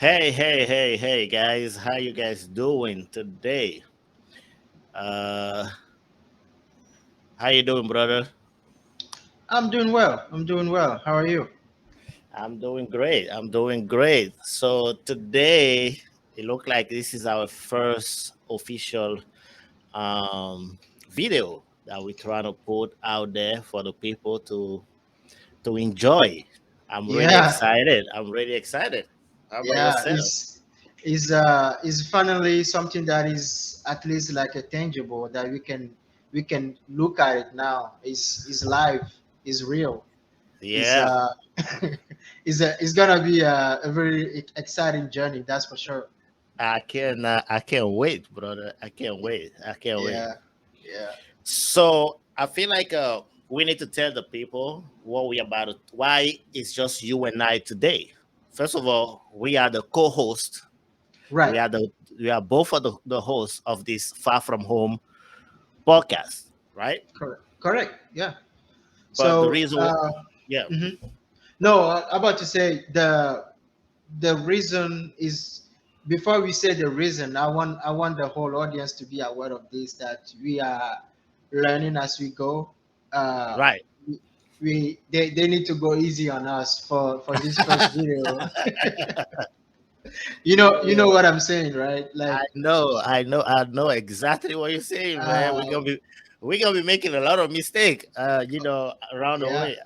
Hey, guys. How you guys doing today? Uh, how you doing, brother? I'm doing well. I'm doing well. How are you? I'm doing great. I'm doing great. So today, it looked like this is our first official um, video that we're trying to put out there for the people to enjoy. I'm really Yeah, excited. I'm really excited. How about yeah. yourself? Is finally something that is at least like a tangible that we can look at it now. Is live. Is real. Is Yeah, is gonna be a very exciting journey. That's for sure. I can't wait, brother. I can't wait. I can't wait. Yeah, yeah. So I feel like we need to tell the people what we about. Why it's just you and I today. First of all, we are the co-host. Right. We are the we are both of the hosts of this Far From Home podcast, right? Correct. Correct. Yeah. But the So, reason, yeah, mhm. No, I'm about to say the reason is before we say the reason, I want the whole audience to be aware of this that we are learning as we go. uh right. they need to go easy on us for this first video. You know Yeah, what I'm saying, right? Like, I know exactly what you're saying, man. uh we're gonna be making a lot of mistake, around the yeah, way.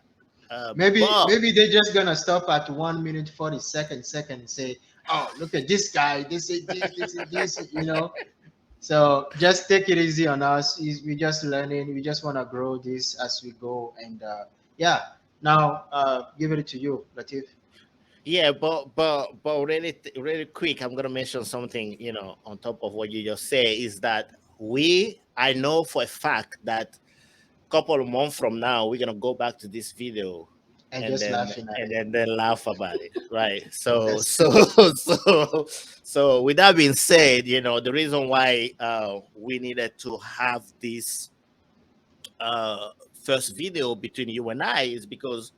maybe But maybe they're just gonna stop at 1 minute 40 second and say, oh, look at this guy, this is this. So just take it easy on us. We're just learning. We just want to grow this as we go. And yeah, now give it to you, Latif. yeah, but really quick, I'm gonna mention something. On top of what you just say, is that I know for a fact that couple of months from now we're gonna go back to this video And and just then laughing at and it. then laugh about it, right? So That's so so with that being said, the reason why we needed to have this first video between you and I is because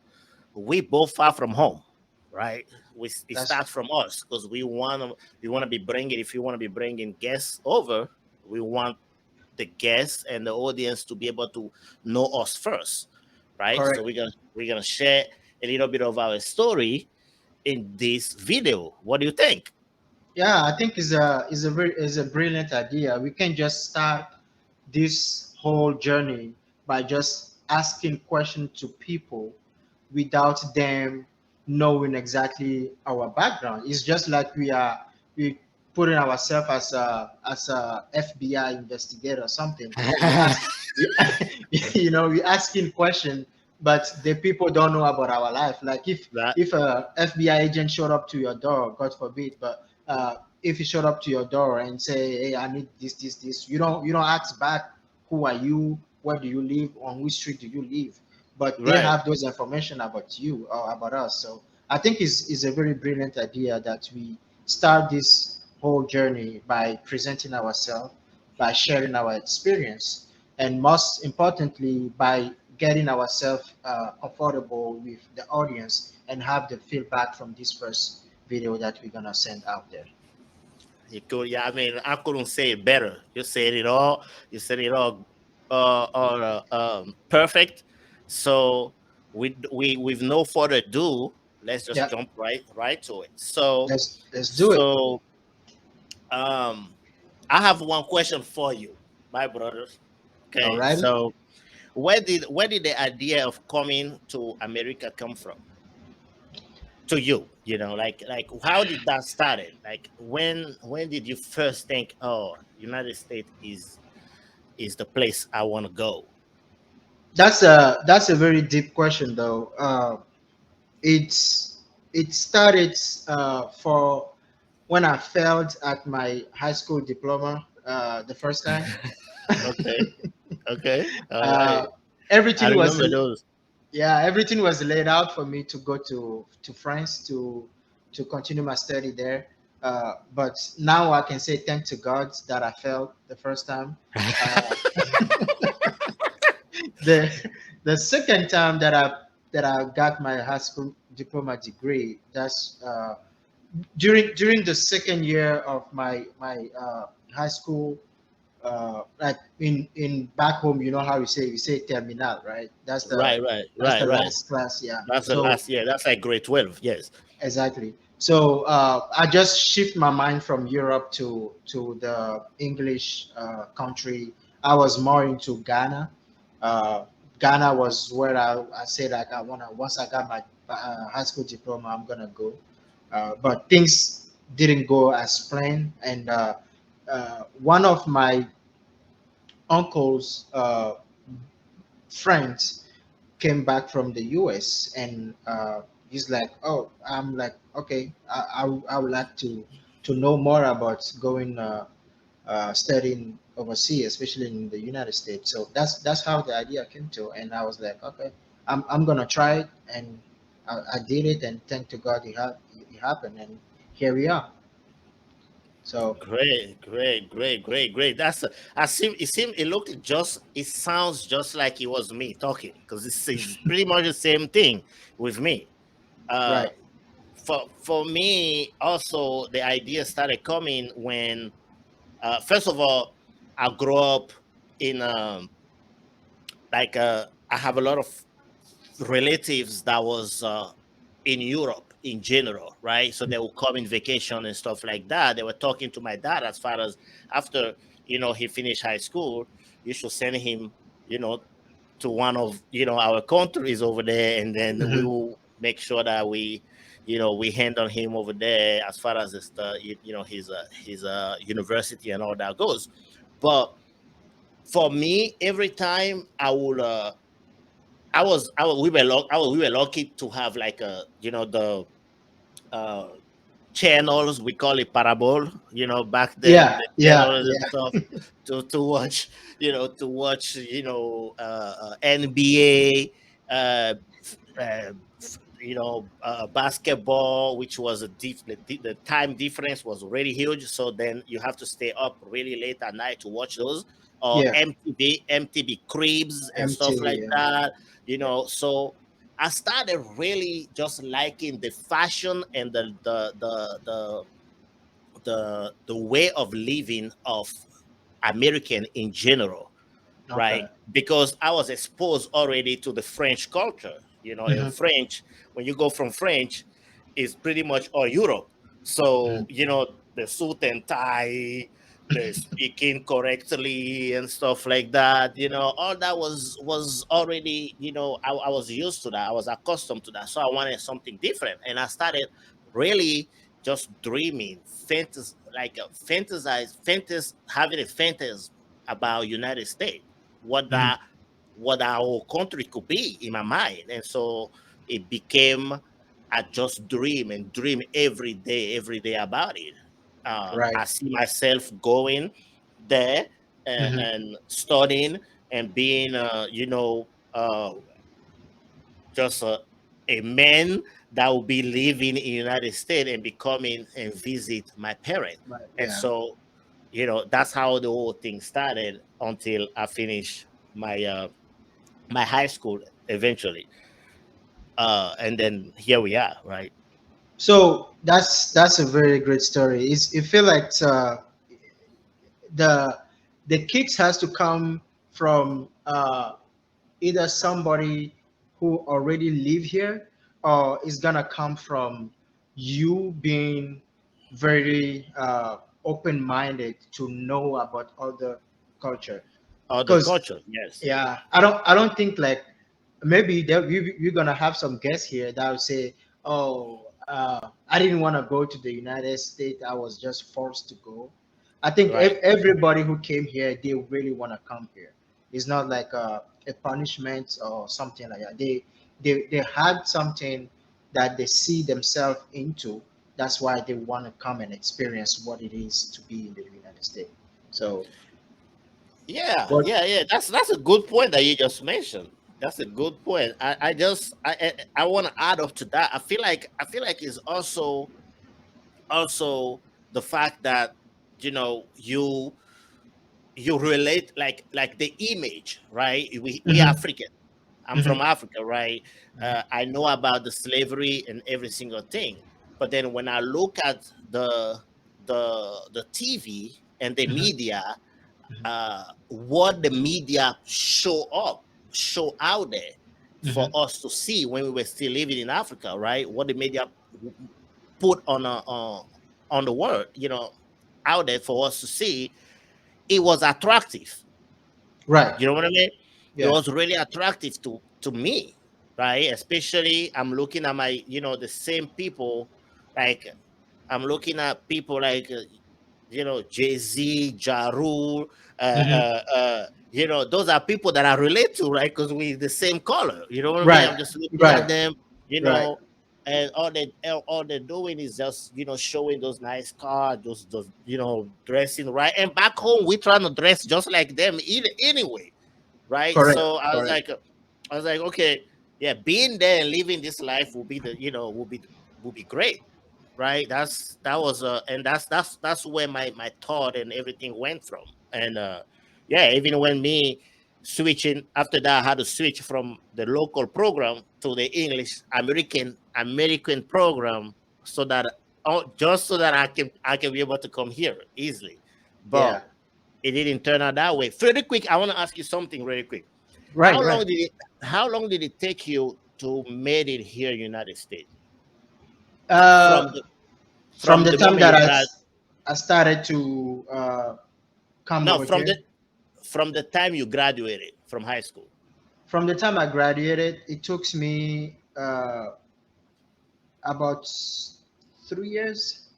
we both far from home, right? It that's starts from us because we want to be bringing, if you want to be bringing guests over, we want the guests and the audience to be able to know us first, right? So correct. we're gonna share a little bit of our story in this video. What do you think? Yeah, I think is a brilliant idea. We can just start this whole journey by just asking questions to people without them knowing exactly our background. It's just like we putting ourselves as a FBI investigator or something. We ask we, we asking question, but the people don't know about our life. Like if That if a FBI agent showed up to your door, God forbid, but if he showed up to your door and say, "Hey, I need this," you don't ask back, "Who are you? Where do you live? On which street do you live?" But they right? have those information about you or about us. So I think it's a very brilliant idea that we start this whole journey by presenting ourselves, by sharing our experience, and most importantly, by getting ourselves comfortable with the audience and have the feedback from this first video that we're gonna send out there. You could, yeah. I mean, I couldn't say it better. You said it all. You said it all perfect. So with no further ado, let's just Yeah, jump right to it. So let's do it. so um, I have one question for you, my brothers. All Okay, right. so where did the idea of coming to America come from to you? Like how did that started? Like when did you first think, oh, United States is the place I want to go? That's a very deep question, though. It's it started for when I failed at my high school diploma the first time. Okay, okay, all uh, right. I everything was remember those. yeah, everything was laid out for me to go to France to continue my study there. But now I can say thank to God that I failed the first time. Uh, the the second time that I got my high school diploma degree, that's during the second year of my high school, like in back home, you know how you say terminal, right? Right, right, That's the right, right. last class, yeah. That's the So last year. That's like grade 12. Yes. exactly. So I just shift my mind from Europe to the English country. I was more into Ghana. Uh, Ghana was where I said like I wanna once I got my high school diploma, I'm gonna go. But things didn't go as planned, and one of my uncle's friends came back from the US, and he's like, "Oh, I'm like, okay, I would like to know more about going studying overseas, especially in the United States." So that's how the idea came to, and I was like, okay, I'm gonna try it, and I did it, and thank to God it happened, and here we are. So Great, great, great, great, great. I seem it seemed it looked just it sounds just like it was me talking because it's pretty much the same thing with me. Uh right, for me also the idea started coming when first of all I grew up in I have a lot of relatives that was in Europe in general, right? So they will come in vacation and stuff like that. They were talking to my dad as far as after he finished high school, you should send him, you know, to one of our countries over there, and then we hmm, will make sure that we handle him over there as far as his university and all that goes. But for me, every time we were lucky to have like the uh channels, we call it parabol, back then, yeah, the yeah, channels and yeah, stuff to watch, NBA, basketball, which was the time difference was really huge. So then you have to stay up really late at night to watch those, or yeah. MTV Cribs and stuff MTV, like that. So I started really just liking the fashion and the way of living of American in general, okay. right? Because I was exposed already to the French culture. In Hmm, French, when you go from French, it's pretty much all Europe. So, hmm, the suit and tie, the speaking correctly and stuff like that, all that was already, I was used to that. I was accustomed to that. So I wanted something different. And I started really just dreaming, like a having a fantasy about United States, what hmm, that what our country could be in my mind. And so it became I just dream and dream every day about it. right. I see myself going there Hmm, and studying and being, just a man that will be living in United States and becoming and visit my parents. right. And Yeah. so, that's how the whole thing started until I finished my high school eventually. And then here we are, right? So that's a very great story. It feel like the the kicks has to come from either somebody who already live here, or it's gonna come from you being very open-minded to know about other culture. Other Because culture, yes. yeah, I don't think like maybe that we're gonna have some guests here that will say, "Oh, I didn't want to go to the United States. I was just forced to go." I think Right. everybody who came here, they really want to come here. It's not like a punishment or something like that. They had something that they see themselves into. That's why they want to come and experience what it is to be in the United States. So, Yeah, what? yeah, yeah. That's a good point that you just mentioned. That's a good point. I want to add up to that. I feel like it's also the fact that you relate like the image, right? We Hmm, African. I'm hmm, from Africa, right? I know about the slavery and every single thing. But then when I look at the TV and the Mhm. media, Mhm. what the media show out there for Mhm. us to see when we were still living in Africa, right? What the media put on the world, out there for us to see, it was attractive. Right. You know what I mean? It Yeah. was really attractive to me, right? Especially I'm looking at my, the same people, like I'm looking at people like Jay Z, Ja Rule, Mhm. those are people that I relate to, right? Because we the same color. You know what I mean? Right. I'm just looking at Right. them, you Right. know, and all they're doing is just showing those nice cars, those dressing right. And back home, we trying to dress just like them anyway, right? Correct. So Correct. I was like, okay, yeah, being there and living this life will be will be great, right? That was and that's where my thought and everything went from. And yeah, even when me switching after that, I had to switch from the local program to the English American program, so that just so that I can be able to come here easily. Yeah. But it didn't turn out that way. Very quick, I want to ask you something really quick. Right. Right. How long did it take you to made it here in United States? Uh, From the from from the the time moment that you grad I started to come no over here, from the time you graduated from high school. from the time I graduated, it took me about 3 years.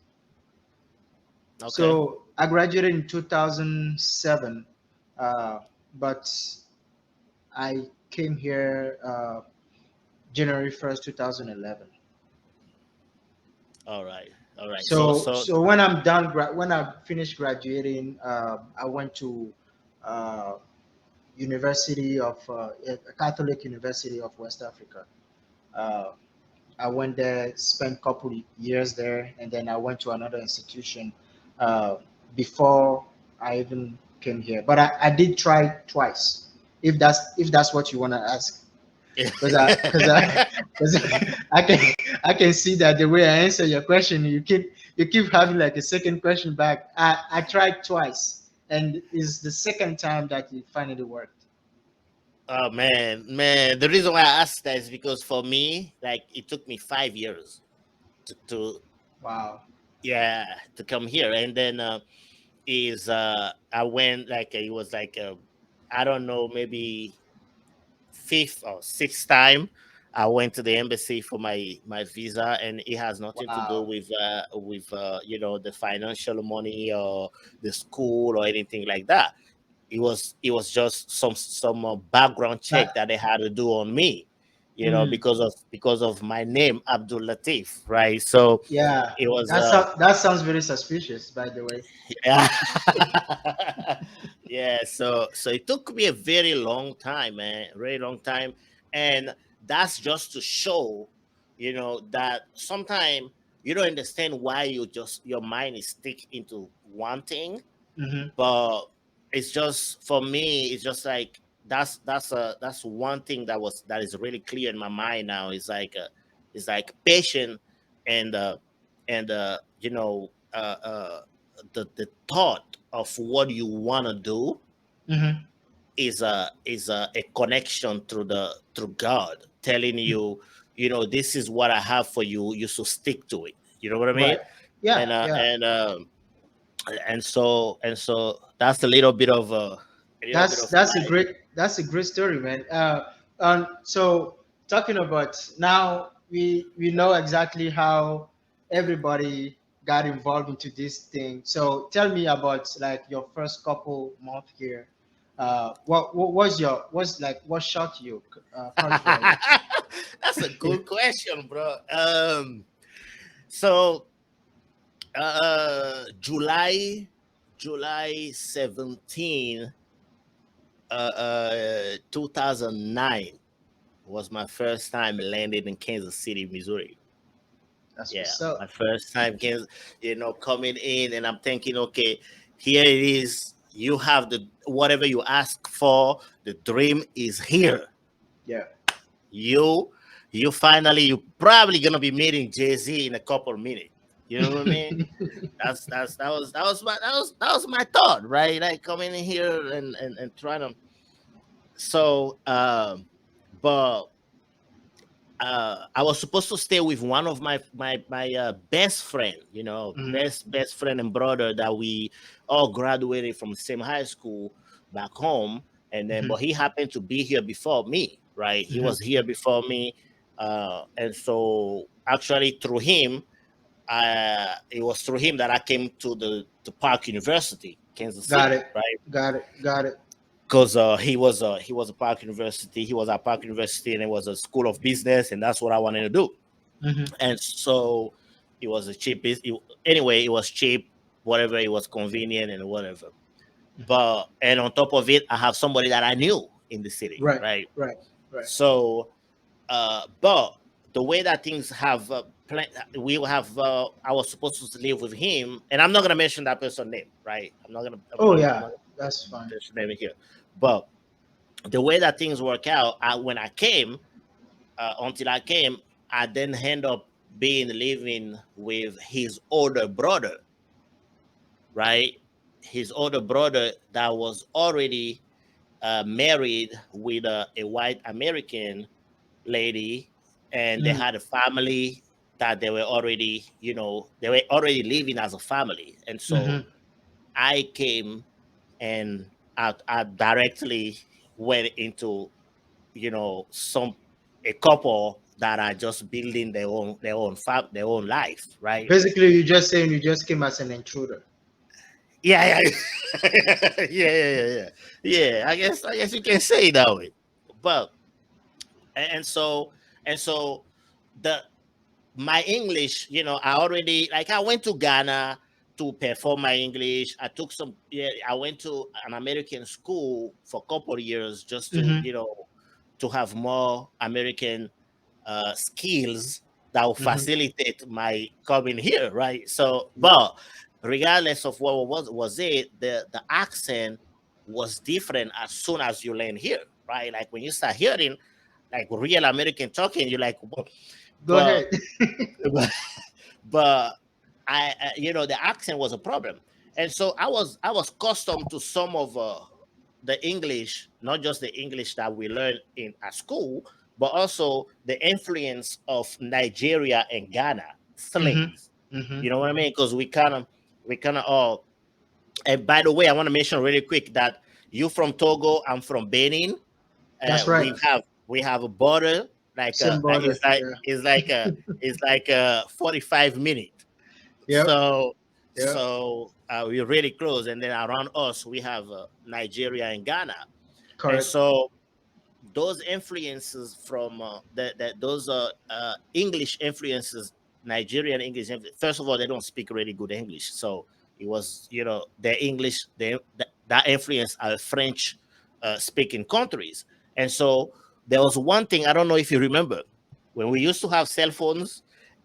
Okay. So I graduated in 2007, uh, but I came here January 1st, 2011. All right. All right. So when I'm done, when I finished graduating, I went to uh, University of a Catholic University of West Africa. Uh, I went there, spent a couple of years there, and then I went to another institution uh, before I even came here. But I did try twice, if that's what you want to ask, because I can see that the way I answer your question, you keep having like a second question back. I tried twice, and it's the second time that it finally worked. oh man, the reason why I asked that is because for me, like it took me 5 years to Wow. yeah, to come here. And then is I went, like it was like I don't know, maybe fifth or sixth time I went to the embassy for my visa, and it has nothing to do Wow. with the financial money or the school or anything like that. It was just some background check That that they had to do on me, mm, because of my name, Abdul Latif, right? So yeah. it was That sounds very suspicious, by the way. yeah. Yeah, so it took me a very long time, man, very long time. And that's just to show, that sometimes you don't understand why your mind is stick into one thing. Hmm. But it's just, for me, it's just like that's one thing that is really clear in my mind now. It's like patient, and the thought of what you want to do Hmm. is a connection through God telling you, this is what I have for you. You should stick to it. You know what I mean? Right. Yeah. And uh, Yeah. and uh, and so that's a little bit of my. That's a great story, man. So talking about now, we know exactly how everybody got involved into this thing. So tell me about like your first couple month here. What shocked you culturally? That's a good question, bro. So July 17, 2009 was my first time landing in Kansas City, Missouri. That's Yeah, what's my up. first time, coming in, and I'm thinking, okay, here it is. You have the whatever you ask for. The dream is here. Yeah. You you probably gonna be meeting Jay-Z in a couple of minutes. You know what I mean? That was my thought, right? Like coming in here and trying to. So but I was supposed to stay with one of my best friend, Mhm. best friend and brother that we all graduated from the same high school back home, and then Mhm. but he happened to be here before me, right? He Mhm. was here before me, and so actually through him, it was through him that I came to Park University, Kansas Got City, it. right? Got it. Got it. Because he was a Park University. He was at Park University, and it was a school of business, and that's what I wanted to do. Mhm. And so it was a cheap. Anyway, it was cheap, whatever. It was convenient and whatever. Mhm. And on top of it, I have somebody that I knew in the city, Right. right? Right. Right. So, but the way that things have we have I was supposed to live with him, and I'm not gonna mention that person's name, right? I'm not gonna I'm Oh not I'm yeah, not gonna that's fine. mention name here, but the way that things work out, when I came, until I came, I then end up being living with his older brother, right? His older brother that was already married with a white American lady, and they Mm. had a family that they were already living as a family. And so Mhm. I came and I directly went into some a couple that are just building their own life, right? Basically, you just saying you just came as an intruder. Yeah, yeah. Yeah. Yeah, I guess you can say it that way. But and so and so the my English, I went to Ghana to perform my English. I went to an American school for a couple of years just Mhm. to have more American skills that will Mhm. facilitate my coming here, right? So, but regardless of what was it, the accent was different as soon as you land here, right? Like when you start hearing like real American talking, you're like, "Whoa." Go ahead. but but, but the accent was a problem, and so I was accustomed to some of the English, not just the English that we learned in at school, but also the influence of Nigeria and Ghana Mhm. slings. Mhm. You know what I mean? Because we kind of all. And by the way, I want to mention really quick that you from Togo, I'm from Benin. That's right. We have a border like Same border. it's like Yeah. it's like a 45 minute. Yep. So Yep. we're really close, and then around us we have Nigeria and Ghana, and Correct. so those influences from those English influences, Nigerian English. First of all, they don't speak really good English, so it was their English. That influence are French speaking countries, and so there was one thing I don't know if you remember when we used to have cell phones,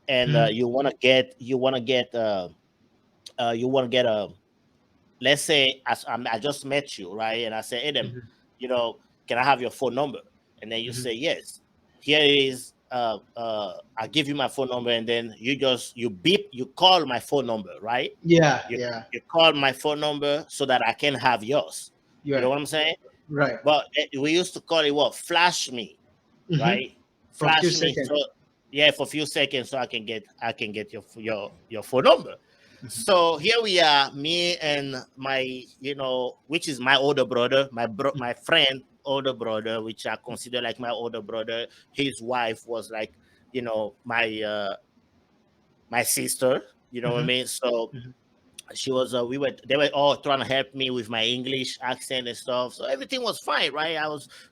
and Mhm. you want to get a let's say I just met you, right? And I say, Edem, Mhm. can I have your phone number? And then you Mhm. say, yes. Here it is. I give you my phone number, and then you beep, you call my phone number, right? Yeah. You Yeah. you call my phone number so that I can have yours. You Yeah. know what I'm saying? Right. But we used to call it what? Flash me, Mhm. right? For a few Flash me. seconds. So yeah, for a few seconds, so I can get your phone number. Mhm. So here we are, me and my, which is my older brother, my friend older brother, which I consider like my older brother. His wife was like, my sister. You know what I Mhm. mean? So Mhm. she was they were all trying to help me with my English accent and stuff, so everything was fine, right?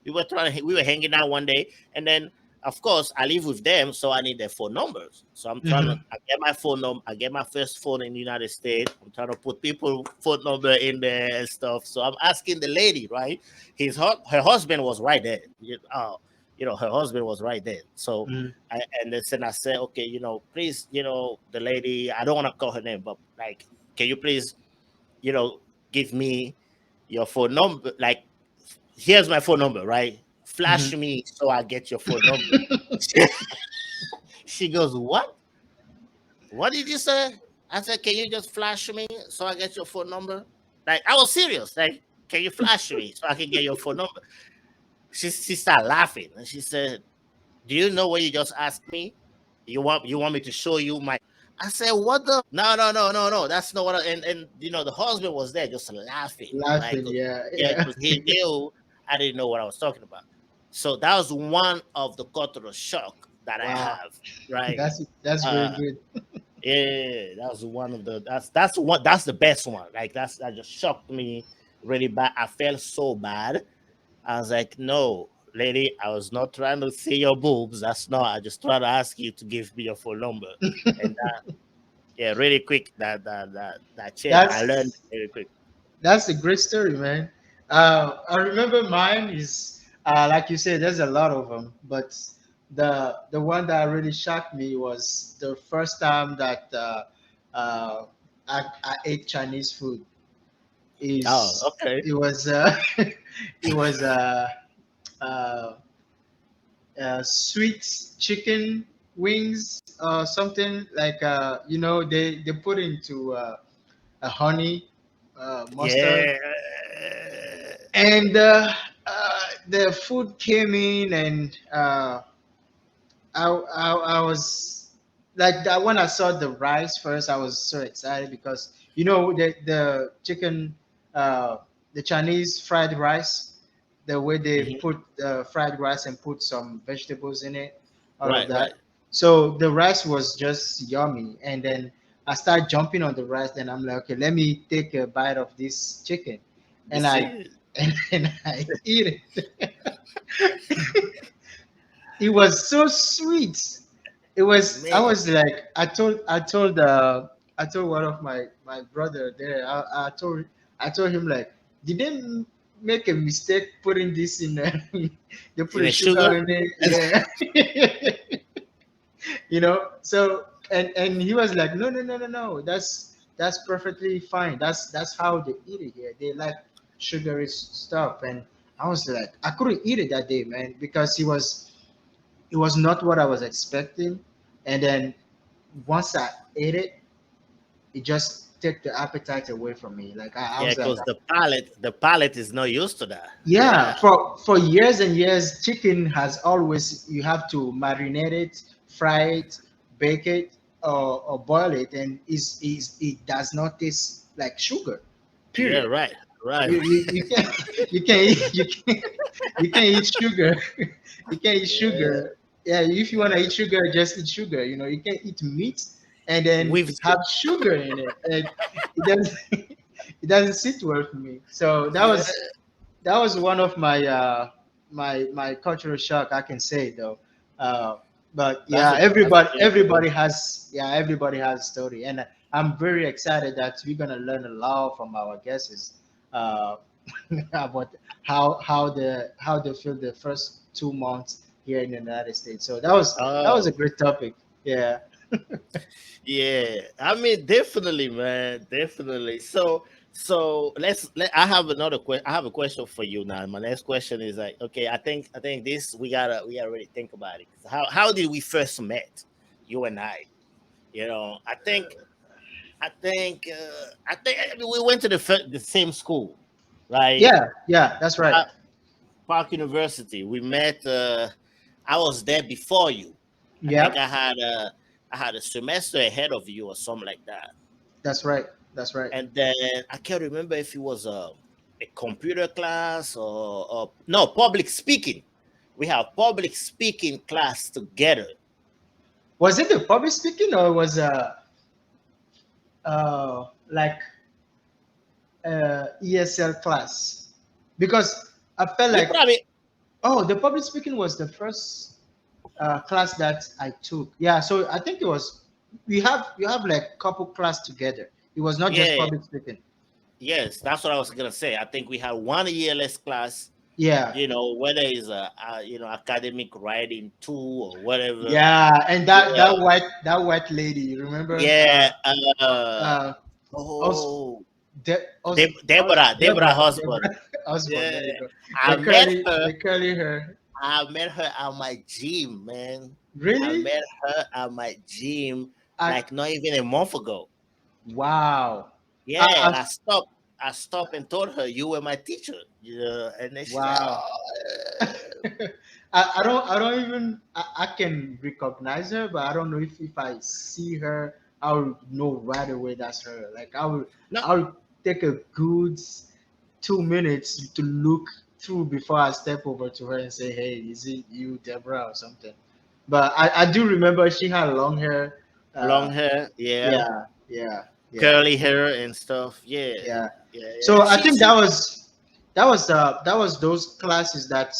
We were hanging out one day, and then of course I live with them, so I need their phone numbers. So Mhm. I get my phone number, I get my first phone in the United States. I'm trying to put people phone number in there and stuff, so I'm asking the lady, right? Her husband was right there. Her husband was right there. So Mhm. I said, okay, please, the lady, I don't want to call her name, but like, can you please, you know, give me your phone number? Like, here's my phone number, right? Flash Mhm. me so I get your phone number. She goes, what? What did you say? I said, can you just flash me so I get your phone number? Like, I was serious. Like, can you flash me so I can get your phone number? She started laughing and she said, do you know what you just asked me? You want me to show you my? I said, what the? No, no, no, no, no. That's not what. And the husband was there just laughing, like, Laughing, yeah, yeah, yeah. because he knew I didn't know what I was talking about. So that was one of the cultural shock that I Wow, have, right? that's very Uh, good. yeah, that was one of the that's the best one. Like that just shocked me really bad. I felt so bad. I was like, no, lady, I was not trying to see your boobs. That's not. I just tried to ask you to give me your phone number. And yeah, really quick. That changed. I learned That's very quick. that's a great story, man. I remember mine is like you said, there's a lot of them, but the one that really shocked me was the first time that I ate Chinese food. Oh, Is okay. it was it was uh, sweet chicken wings or something like they put into a honey mustard, Yeah. and the food came in, and I was like that when I saw the rice first. I was so excited because the chicken, uh, the Chinese fried rice, the way they Mhm. put fried rice and put some vegetables in it, all of Right, right. that. So the rice was just yummy, and then I start jumping on the rice. Then I'm like, okay, let me take a bite of this chicken, and This I is and I eat it. It was so sweet. It was. I man. was like, I told one of my brother there. I told him like, did they make a mistake putting this in there? They put In a a sugar? sugar in it. Yeah. So and he was like, no, no, no, no, no. That's perfectly fine. That's how they eat it here. They like sugary stuff, and I was like, I couldn't eat it that day, man, because it was not what I was expecting. And then once I ate it, it just took the appetite away from me. Like I Yeah, was like, because the palate is not used to that. yeah, Yeah. for years and years, chicken has always you have to marinate it, fry it, bake it, or boil it, and is it does not taste like sugar. Yeah, Period. right. Right. You can't you can't eat- you can't eat sugar. You can't eat Yeah. sugar. Yeah, if you wanna eat sugar, just eat sugar. You can't eat meat and then We've have sugar in it. Like it doesn't it doesn't sit well for me. So yeah, that was one of my cultural shock, I can say though. Uh, but that's yeah, a that's a really good one. everybody has a story, and I'm very excited that we're gonna learn a lot from our guesses uh, about how they feel the first 2 months here in the United States. So that was a Oh, great topic. Yeah, yeah. I mean, definitely, man, definitely. So I have another question. I have a question for you now. My next question is like, okay, I think this we gotta really think about it. How did we first met, you and I? I mean, we went to the same school, right? yeah, yeah. That's right. Pa- Park University. We met. I was there before you. I think Yeah, I had a semester ahead of you or something like that. that's right. That's right. And then I can't remember if it was a computer class or no public speaking. We have public speaking class together. Was it the public speaking or was like ESL class? Because I felt We like, probably oh, the public speaking was the first class that I took. Yeah, so I think it was you have like couple class together. It was not just yeah, public speaking. yes, that's what I was gonna say. I think we had one ELS class, Yeah, whether it's academic writing two or whatever. yeah, and that Yeah, that white lady, you remember? yeah. Uh, Os, Oh, Os, Deborah Deborah, husband. Deborah, husband. Yeah, There you go. I met her. The curly hair. I met her at my gym, man. I Really? met her at my gym I like not even a month ago. Wow. Yeah, and I I stopped and told her you were my teacher. Yeah, and then she said, wow. "Oh, I don't even I can recognize her, but I don't know if I see her, I will know right away that's her. Like no, I will take a good 2 minutes to look through before I step over to her and say, "Hey, is it you, Deborah, or something?" But I do remember she had long hair. long Uh, hair, yeah, yeah, yeah, yeah, curly hair and stuff, yeah, yeah. yeah, yeah." So And I think she, that was those classes that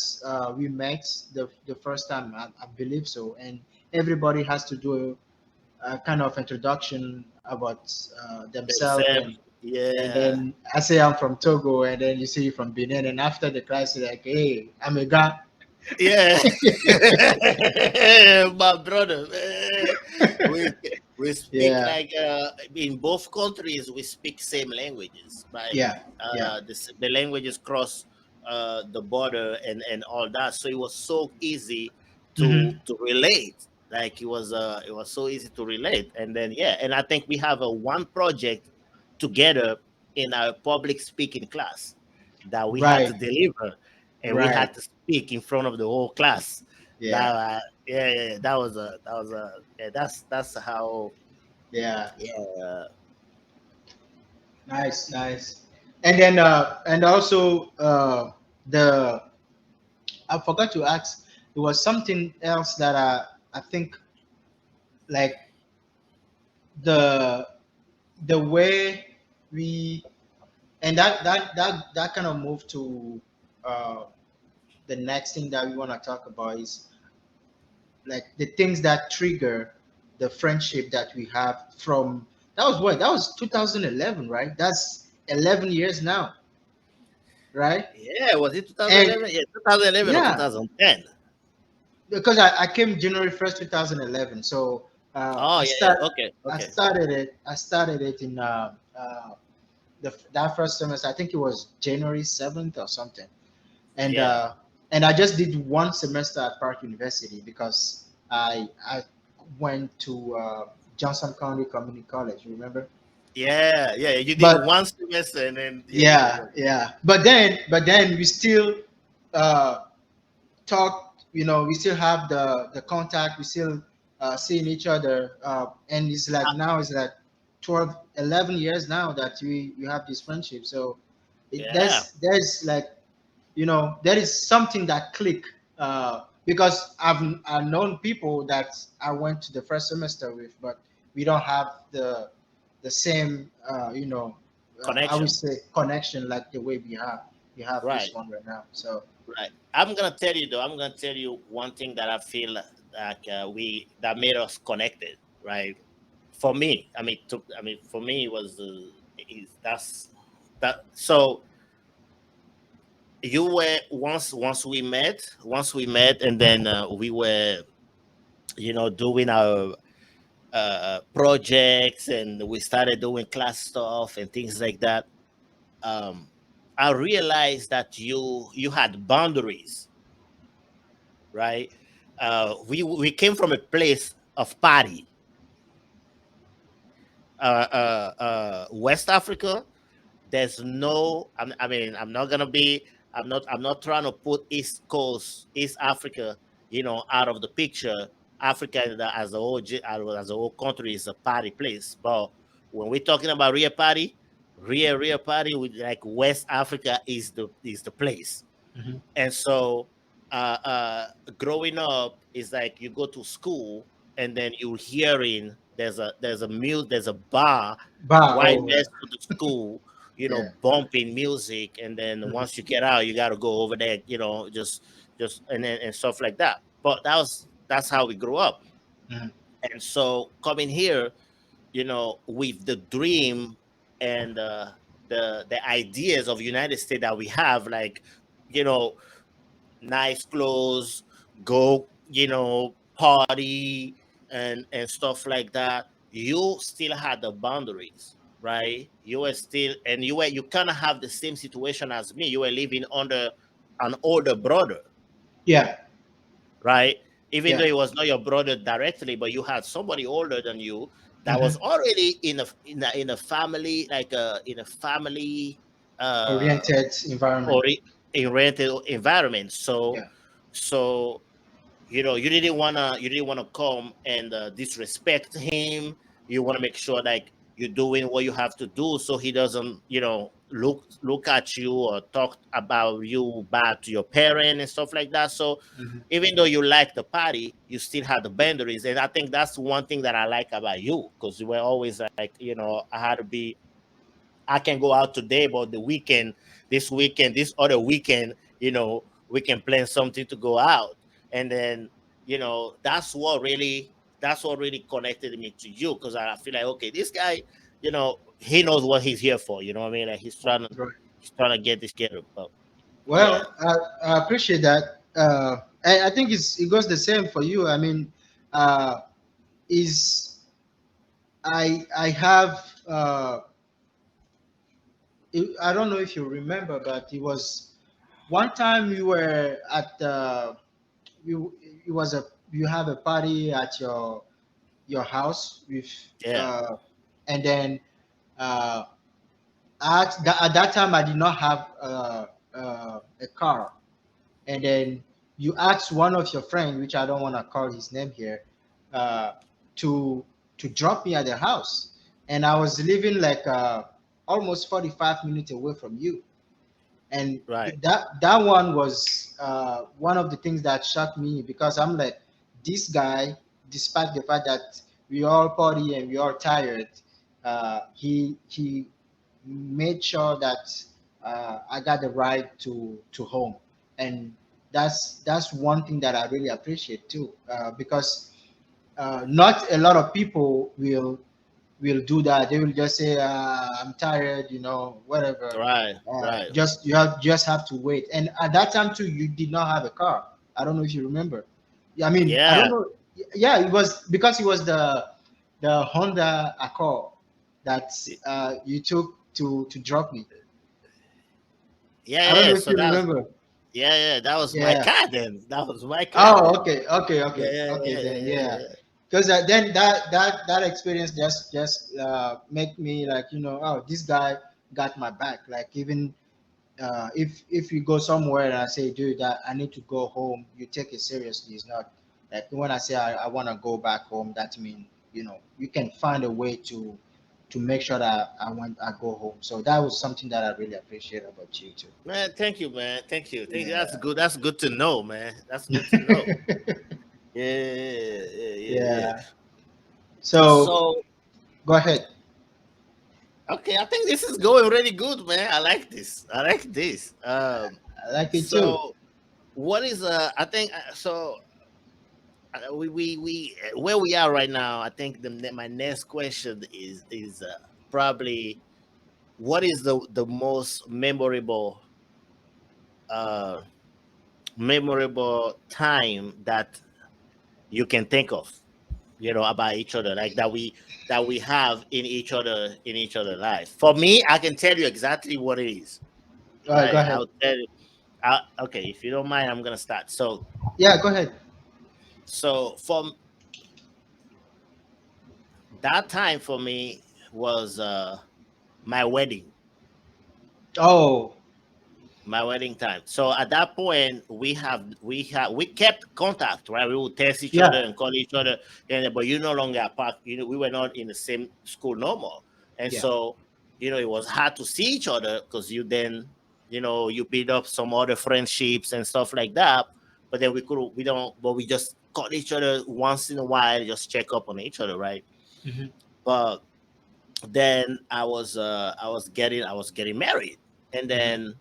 we met the first time, I believe so, and everybody has to do a kind of introduction about themselves, themselves, and yeah. then I say I'm from Togo, and then you say you're from Benin, and after the class, you're like, hey, I'm a guy. Yeah, my brother, man. We we speak Yeah, like in both countries we speak same languages, right? yeah, yeah. The languages cross the border and all that, so it was so easy Hmm. to relate. Like it was so easy to relate, and then yeah, and I think we have a one project together in our public speaking class that we had Right, to deliver, and we right. had to speak in front of the whole class. Yeah, That yeah, that was a yeah, that's how yeah. yeah. Nice, nice. And then and also the I forgot to ask. There was something else that I think like the the way we and that kind of move to uh, the next thing that we want to talk about is like the things that trigger the friendship that we have from that was 2011, right? That's 11 years now, right? Yeah, was it And 2011? Yeah, 2011 or yeah, 2010. because I came January 1st, 2011. So Oh yeah, yeah. Okay, okay. I started it in that first semester. I think it was January 7th or something. And Yeah, I just did one semester at Park University because I went to Johnson County Community College. Remember? yeah, yeah. You did But one semester and then yeah, yeah, yeah, yeah. But then we still uh, talk. You know, we still have the contact. We still seeing each other. And it's like now it's like 12, 11 years now that we have this friendship. So yeah. there's like there is something that click because I've known people that I went to the first semester with, but we don't have the same I would Connection. say connection like the way we have Right, this one right now. So right. I'm gonna tell you though. I'm gonna tell you one thing that I feel like we that made us connected. Right. For me, I mean, for me, it was that's that. So you were once we met, and then we were doing our projects, and we started doing class stuff and things like that. um I realized that you had boundaries, right? We came from a place of party. West Africa, there's no I mean I'm not trying to put East Africa out of the picture. Africa as a whole as a whole country is a party place, but when we're talking about real party, real party, with like West Africa is the place. mhm. And so growing up is like you go to school, and then you're hearing there's a bar Bar right over. next to the school, Yeah. bumping music, and then Mhm. once you get out you got to go over there, just and stuff like that. But that's how we grew up. Mhm. And so coming here, with the dream and the ideas of United States that we have, like, you know nice clothes, go, party and stuff like that. You still had the boundaries, right? You were still, and you kind of have the same situation as me. You were living under an older brother, Yeah. right? Even though Yeah. it was not your brother directly, but you had somebody older than you that was Hmm. already in a family, like in a family uh Oriented environment. or in rented environment. So Yeah. so you didn't wanna come and disrespect him. You want to make sure like you're doing what you have to do so he doesn't look at you or talk about you bad to your parent and stuff like that. So Hmm. even though you like the party, you still have the boundaries, and I think that's one thing that I like about you, because you were always like, I had to be. I can go out today, but this weekend, this other weekend, we can plan something to go out. And then, that's what really connected me to you, because I feel like, okay, this guy, he knows what he's here for. You know what I mean? Like Right. he's trying to get this together. But yeah, Well, I appreciate that. I think it goes the same for you. I mean, uh, is I have I don't know if you remember, but it was one time we were at you it was a you have a party at your house with yeah, uh, and then uh, at that time I did not have a car, and then you asked one of your friends, which I don't want to call his name here, uh, to drop me at the house, and I was living like almost 45 minutes away from you, and right, that one was one of the things that shocked me, because I'm like, this guy, despite the fact that we all party and we all tired, he made sure that I got the ride to home, and that's one thing that I really appreciate too, because not a lot of people will do that. They will just say, "I'm tired," whatever. right, right. Just have to wait. And at that time too, you did not have a car. I don't know if you remember. Yeah, I mean, I don't Yeah, know. Yeah, it was because it was the Honda Accord that you took to drop me. yeah, I don't yeah. know if So you remember. that was my Yeah. car then. That was my car Oh, then. okay, okay, Yeah, okay, yeah, okay. yeah, Then yeah, yeah, yeah. because then that experience just make me like, oh, this guy got my back. Like, even if you go somewhere and I say, dude, that I need to go home, you take it seriously. It's not like when I say I want to go back home, that means you can find a way to make sure that I go home. So that was something that I really appreciate about you too. Man, thank you, man. Thank you. Thank you. That's Yeah. good. That's good to know, man. That's good to know. Yeah, yeah, yeah, yeah, yeah. Yeah. So So, go ahead. okay, I think this is going really good, man. I like this. I like this. I like it too. So what is I think so we where we are right now. I think my next question is probably, what is the most uh memorable time that you can think of, about each other, like that we have in each other life. For me, I can tell you exactly what it is, All right, go right? ahead. I'll tell you. Okay, if you don't mind, I'm gonna start. Yeah, go ahead. So from that time for me was my wedding. Oh, My wedding time. So at that point, we kept contact, right? We would text each other yeah, and call each other, and but you no longer apart. We were not in the same school no more, and yeah. so it was hard to see each other, because you then you build up some other friendships and stuff like that. But then we don't, but we just call each other once in a while, just check up on each other, right? Hmm. But then I was getting married, and Hmm. then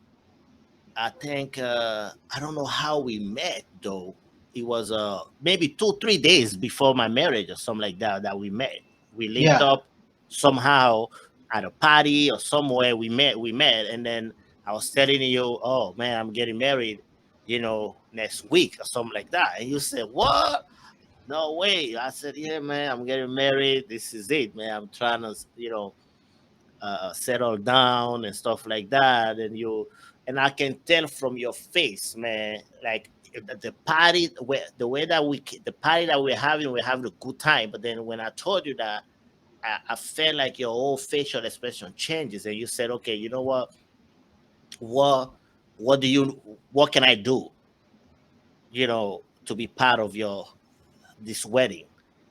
I think I don't know how we met though. It was maybe 2 3 days before my marriage or something like that we met. We linked Yeah. up somehow at a party or somewhere. We met, and then I was telling you, oh man, I'm getting married, next week or something like that. And you said, what? No way. I said, yeah, man, I'm getting married. This is it, man. I'm trying to, settle down and stuff like that. And I can tell from your face, man, like the party where the way that the party that we're having a good time. But then when I told you that, I felt like your whole facial expression changes, and you said, "Okay, you know what, what do what can I do, to be part of your this wedding?"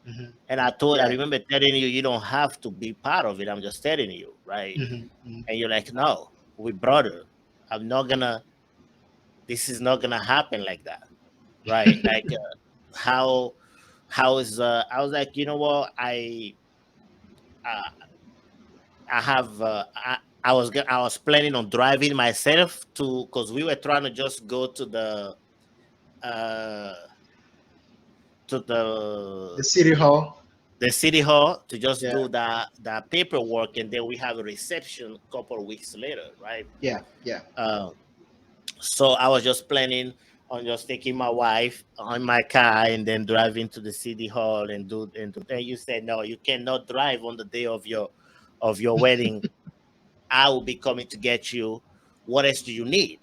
Hmm. And I Yeah. remember telling you, you don't have to be part of it. I'm just telling you, right? Hmm. Hmm. And you're like, no, we brother. I'm not gonna. This is not gonna happen like that, right? Like how is I was like, you know what, uh, I have I was planning on driving myself to, because we were trying to just go uh to The city hall. the city hall to just Yeah. do that paperwork, and then we have a reception a couple of weeks later, right? Yeah. Yeah. uh, so I was just planning on just taking my wife on my car and then driving to the city hall and you said, no, you cannot drive on the day of your wedding. I will be coming to get you. What else do you need?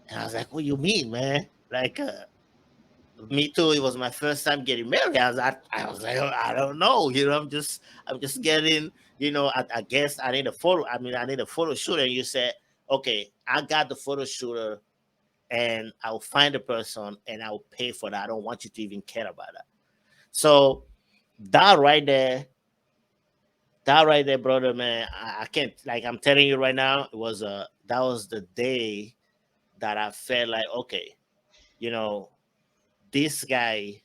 And I was like, what do you mean, man? Like, me too. It was my first time getting married. I was like, "Oh, I don't know. I'm just getting, I guess I need a photo. I mean, I need a photo shoot." And you said, okay, I got the photo shooter, and I'll find a person and I'll pay for that. I don't want you to even care about that. So that right there, that right there, brother, man, I can't, like, I'm telling you right now, that was the day that I felt like, okay, you know, this guy,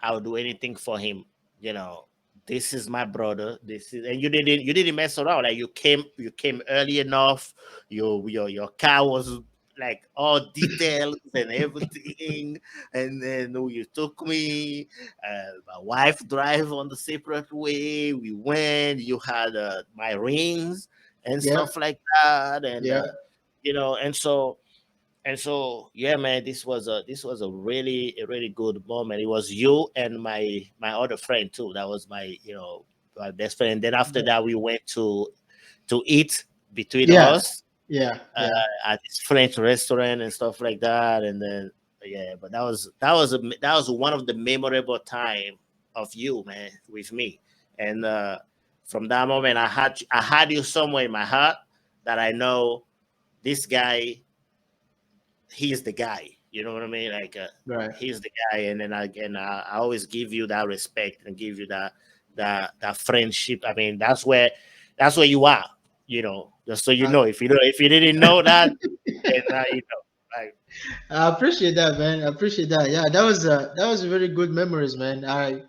I'll do anything for him. You know, this is my brother. This is, and you didn't mess around. Like, you came early enough. Your car was like all details and everything. And then you took me. My wife drive on the separate way. We went. You had my rings and Yeah. stuff like that, and Yeah. yeah, man, this was a really good moment. It was you and my other friend too. That was my best friend. And then after Yeah. that, we went to eat between Yeah. us Yeah. uh, Yeah. at this French restaurant and stuff like that. And then yeah, but that was one of the memorable time of you, man, with me. And from that moment, I had you somewhere in my heart that I know this guy, he's the guy. You know what I mean? Like, Right. he's the guy, and then I always give you that respect and give you that friendship. I mean, that's where you are. Just so you Uh, know, if you didn't know that, then now you know. Like, I appreciate that, man. I appreciate that. Yeah, that was very good memories, man. I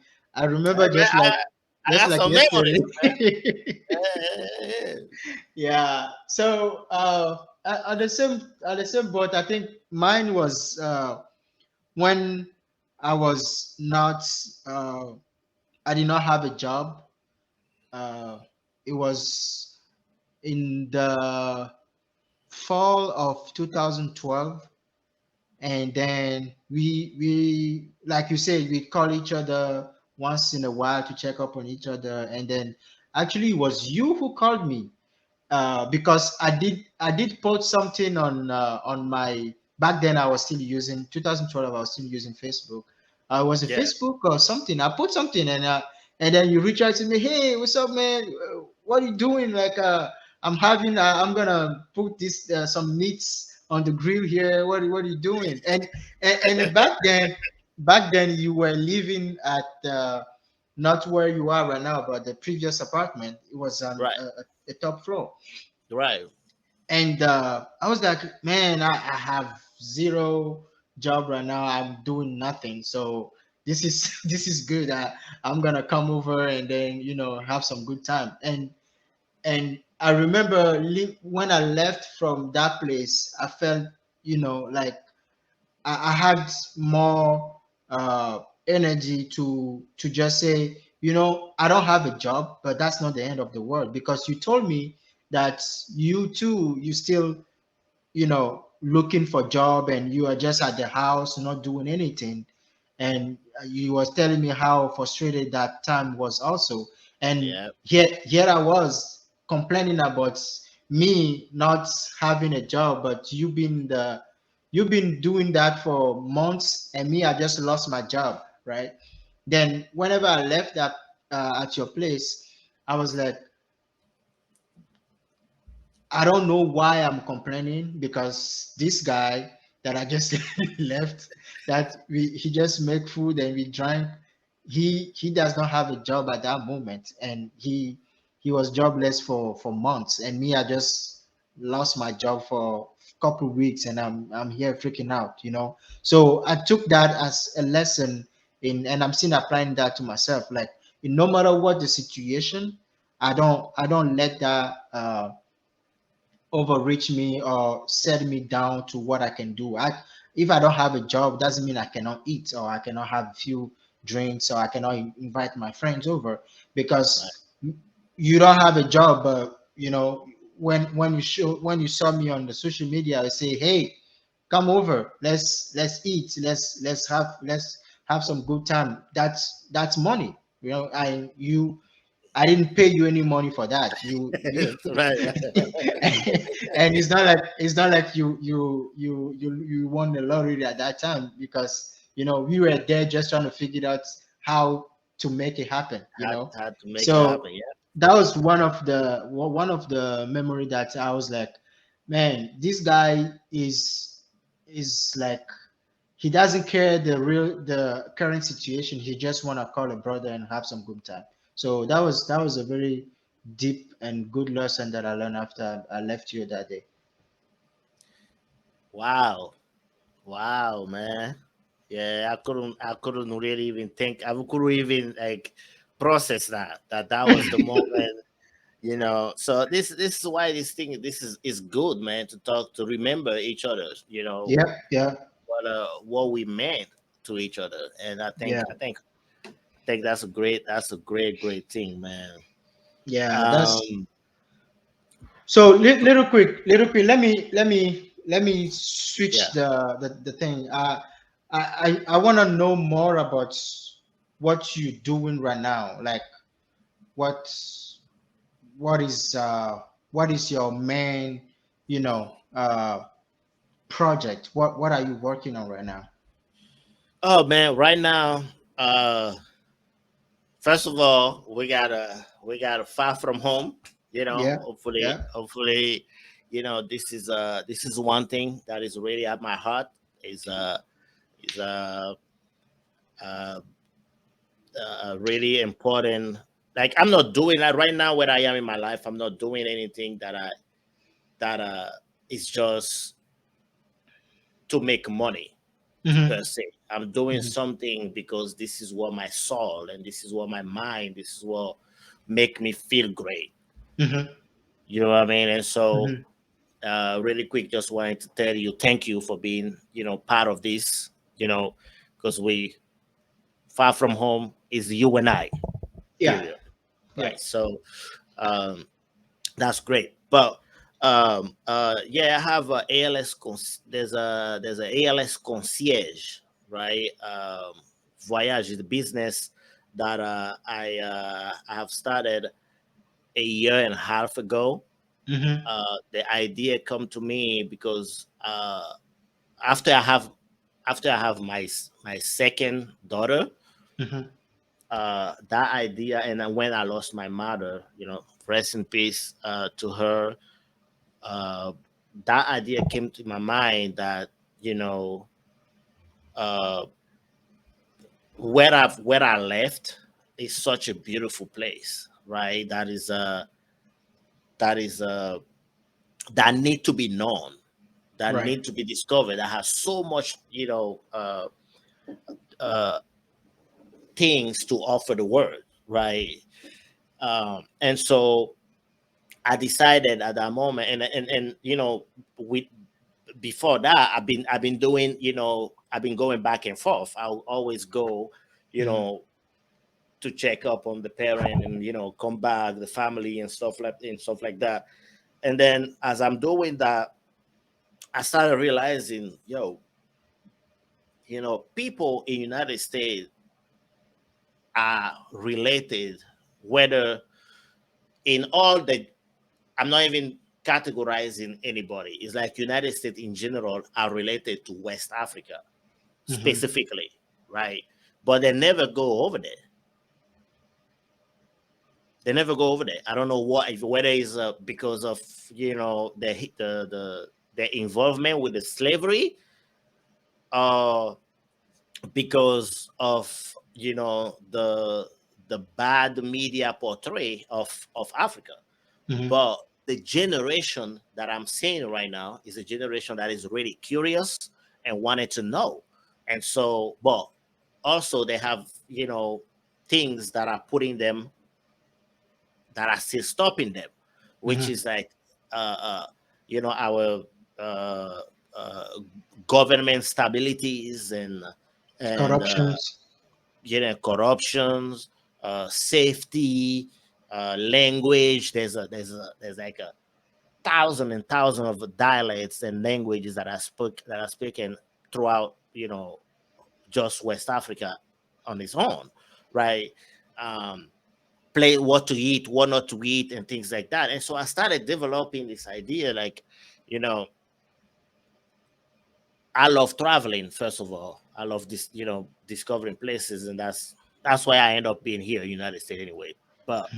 remember hey, man, I just got like some yesterday. memories, man. Yeah. Yeah. So at the same boat, I think mine was when I was not I did not have a job. Uh, it was in the fall of 2012, and then we like you said, we call each other once in a while to check up on each other, and then actually it was you who called me because I did post something on my, back then I was still using 2012, I was still using Facebook. Was it Yeah. Facebook or something? I put something, and then you reach out to me, hey, what's up, man? What are you doing? Like, I'm gonna put this some meats on the grill here. What are you doing? And back then you were living at not where you are right now, but the previous apartment. It was on Right. a top floor. Right. And I was like, man, I have zero job right now. I'm doing nothing. So this is this is good. I'm gonna come over and then have some good time. And I remember when I left from that place, I felt like I had more energy to just say, I don't have a job, but that's not the end of the world, because you told me that you too, you still, looking for job, and you are just at the house not doing anything. And you was telling me how frustrated that time was also. And Yeah. here I was complaining about me not having a job, but you being you've been doing that for months, and me, I just lost my job, right? Then whenever I left that at your place, I was like, I don't know why I'm complaining, because this guy that I just left, that he just make food and we drank, he does not have a job at that moment, and he was jobless for months, and me, I just lost my job for a couple of weeks, and I'm here freaking out, you know. So I took that as a lesson in, and I'm still applying that to myself. Like, no matter what the situation, I don't let that overreach me or set me down to what I can do. If I don't have a job, doesn't mean I cannot eat, or I cannot have a few drinks, or I cannot invite my friends over, Right. because you don't have a job. But when you saw me on the social media, I say, hey, come over, let's eat, let's have some good time. That's money. I didn't pay you any money for that. You Right. and it's not like you won the lottery at that time, because we were there just trying to figure out how to make it happen. Had to make it So happen. Yeah. that was one of the memory that I was like, man, this guy is like, he doesn't care the current situation. He just want to call a brother and have some good time. So that was a very deep and good lesson that I learned after I left you that day. Wow. Wow, man. Yeah, I couldn't really even think. I couldn't even like process that was the moment. So this is why this is good, man, to talk, to remember each other. Yep, yeah, What we meant to each other, and yeah, I think that's a great thing, man. yeah. That's Um, so little quick. Let me switch yeah. the thing. I want to know more about what you're doing right now. Like, what what is your main, project? What are you working on right now? Oh man, right now, uh, first of all, we got a far from home. Yeah, Hopefully, yeah. hopefully, this is one thing that is really at my heart. Is uh is uh, uh really important. Like, I'm not doing that right now where I am in my life. I'm not doing anything that is just to make money per Mm-hmm. se. I'm doing Mm-hmm. something because this is what my soul and this is what my mind, this is what make me feel great. Mm-hmm. You know what I mean? And so, Mm-hmm. really quick, just wanted to tell you thank you for being, part of this. You know, because we far from home is you and I. Yeah, Period. yeah. Right. So, um, that's great. But yeah, I have a ALS. There's a ALS concierge, right? Voyage is the business that I have started a year and a half ago. Mm-hmm. The idea come to me because after I have after I have my second daughter, Mm-hmm. that idea, and then when I lost my mother, rest in peace to her. uh, that idea came to my mind that you know uh, where I left is such a beautiful place, right? That is that need to be known, that Right. need to be discovered, that has so much uh, things to offer the world, right? And so I decided at that moment, and with before that, I've been doing, I've been going back and forth. I'll always go, you Mm-hmm. know, to check up on the parent and come back, the family and stuff like that. And then as I'm doing that, I started realizing, people in United States are related, whether in all the I'm not even. categorizing anybody. It's like United States in general are related to West Africa Mhm. specifically, right? But they never go over there. They never go over there. I don't know what, if whether it's because of the involvement with the slavery, uh, because of the bad media portray of Africa. Mhm. But the generation that I'm seeing right now is a generation that is really curious and wanted to know. And so, but also they have, things that are putting them, that are still stopping them, which Mhm. is like, uh, uh, our uh, uh, government stabilities and Corruptions. corruptions, safety, language. There's like a thousand and thousand of dialects and languages that are spoken throughout, just West Africa on its own, right? Um, Play what to eat, what not to eat, and things like that. And so I started developing this idea, like, you know, I love traveling. First of all, I love this, discovering places, and that's why I end up being here in the United States anyway. But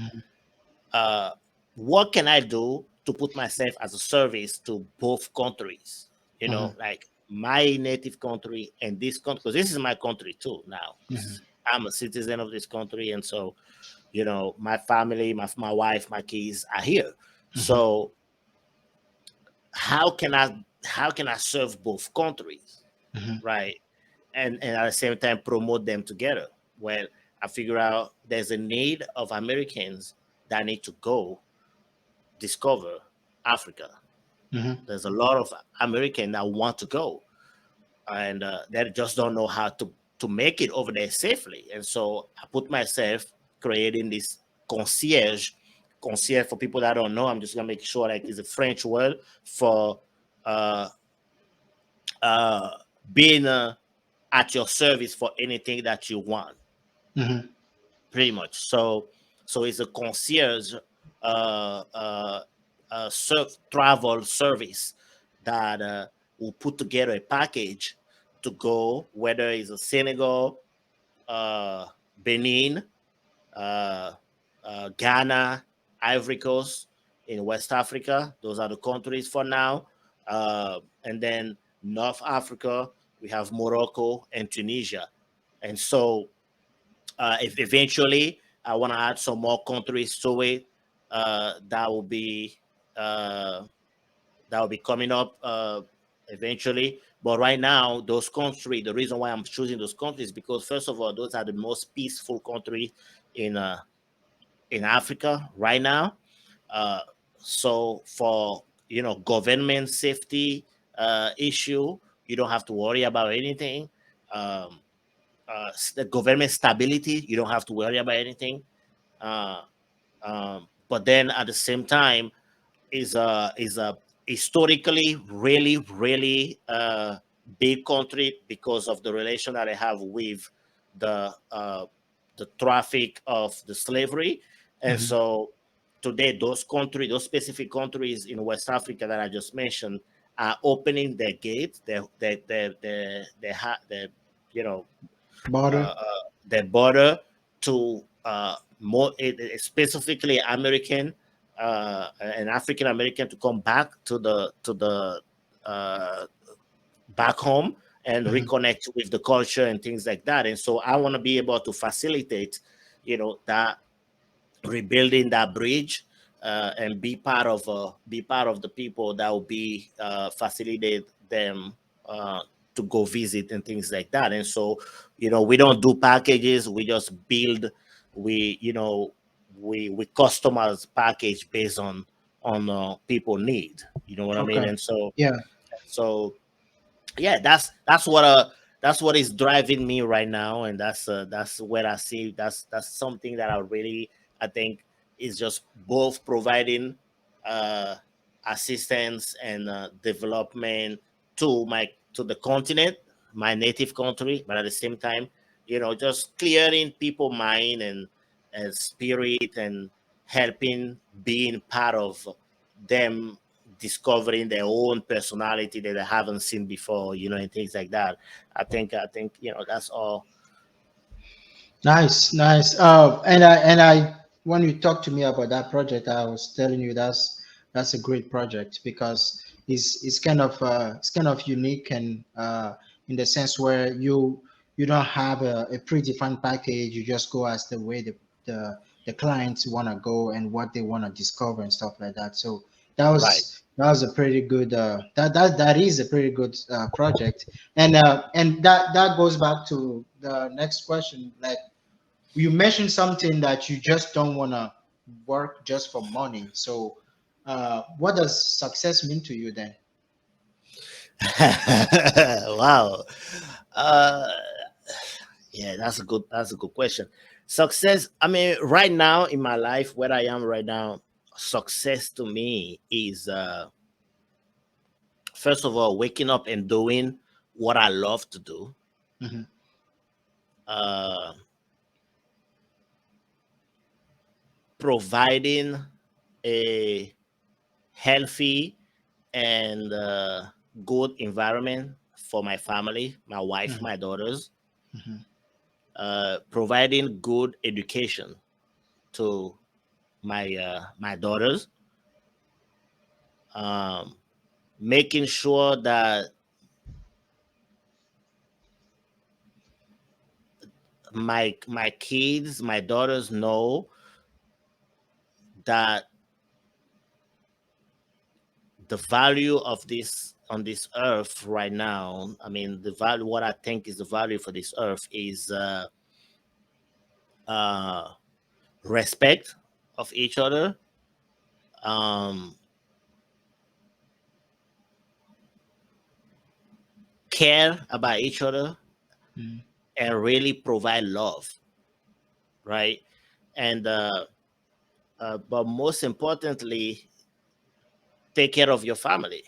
uh, what can I do to put myself as a service to both countries? Mhm. Like my native country and this country, because this is my country too now, Mhm. because I'm a citizen of this country, and so my family, my wife, my kids are here. Mhm. So how can I serve both countries, Mhm. right? And at the same time promote them together. Well, I figure out there's a need of Americans that need to go discover Africa. Mhm. There's a lot of Americans that want to go, and they just don't know how to make it over there safely. And so I put myself creating this concierge. Concierge, for people that don't know, I'm just gonna make sure, like, it's a French word for uh, uh, being at your service for anything that you want, Mhm. pretty much. So it's a concierge, uh, uh, travel service that will put together a package to go, whether it's a Senegal, uh, Benin, uh, Ghana, Ivory Coast in West Africa. Those are the countries for now. And then North Africa, we have Morocco and Tunisia. And so, if eventually I want to add some more countries to it, that will be uh, coming up eventually. But right now, those countries, the reason why I'm choosing those countries is because, first of all, those are the most peaceful countries in uh, in Africa right now. Uh, so for government safety issue, you don't have to worry about anything. Um, the government stability, you don't have to worry about anything. Uh, but then at the same time, is a historically really really big country because of the relation that I have with the traffic of the slavery. And Mhm. so today those specific countries in West Africa that I just mentioned are opening their gates, their you know Border. their border to more specifically American and African American to come back to the uh, back home and Mhm. reconnect with the culture and things like that. And so I want to be able to facilitate, that rebuilding that bridge, and be part of the people that will be facilitate them uh, to go visit and things like that. And so, we don't do packages. We just build. We customize package based on people need. You know what I mean? Okay. And Yeah. so yeah, that's what is driving me right now, and that's where I see that's something that I think is just both providing uh assistance and development to the continent, my native country, but at the same time, just clearing people mind and spirit, and helping being part of them discovering their own personality that they haven't seen before, and things like that. I think that's all. Nice, nice. And I, when you talked to me about that project, I was telling you that's a great project because it's kind of unique and in the sense where you don't have a predefined package. You just go as the way the the clients want to go and what they want to discover and stuff like that. So Right. that was a pretty good that is a pretty good project. And that goes back to the next question, like you mentioned something that you just don't want to work just for money. So, what does success mean to you then? Wow. uh yeah, that's a good question. Success, I mean, right now in my life, where I am right now, success to me is, first of all, waking up and doing what I love to do. Hmm. uh Providing a healthy and good environment for my family, my wife, Hmm. my daughters, Hmm. providing good education to my daughters, um, making sure that my kids, my daughters know that the value of this on this earth right now. I mean, the value, what I think is the value for this earth is, uh, respect of each other, um, care about each other, Hmm. and really provide love, right? And but most importantly, take care of your family.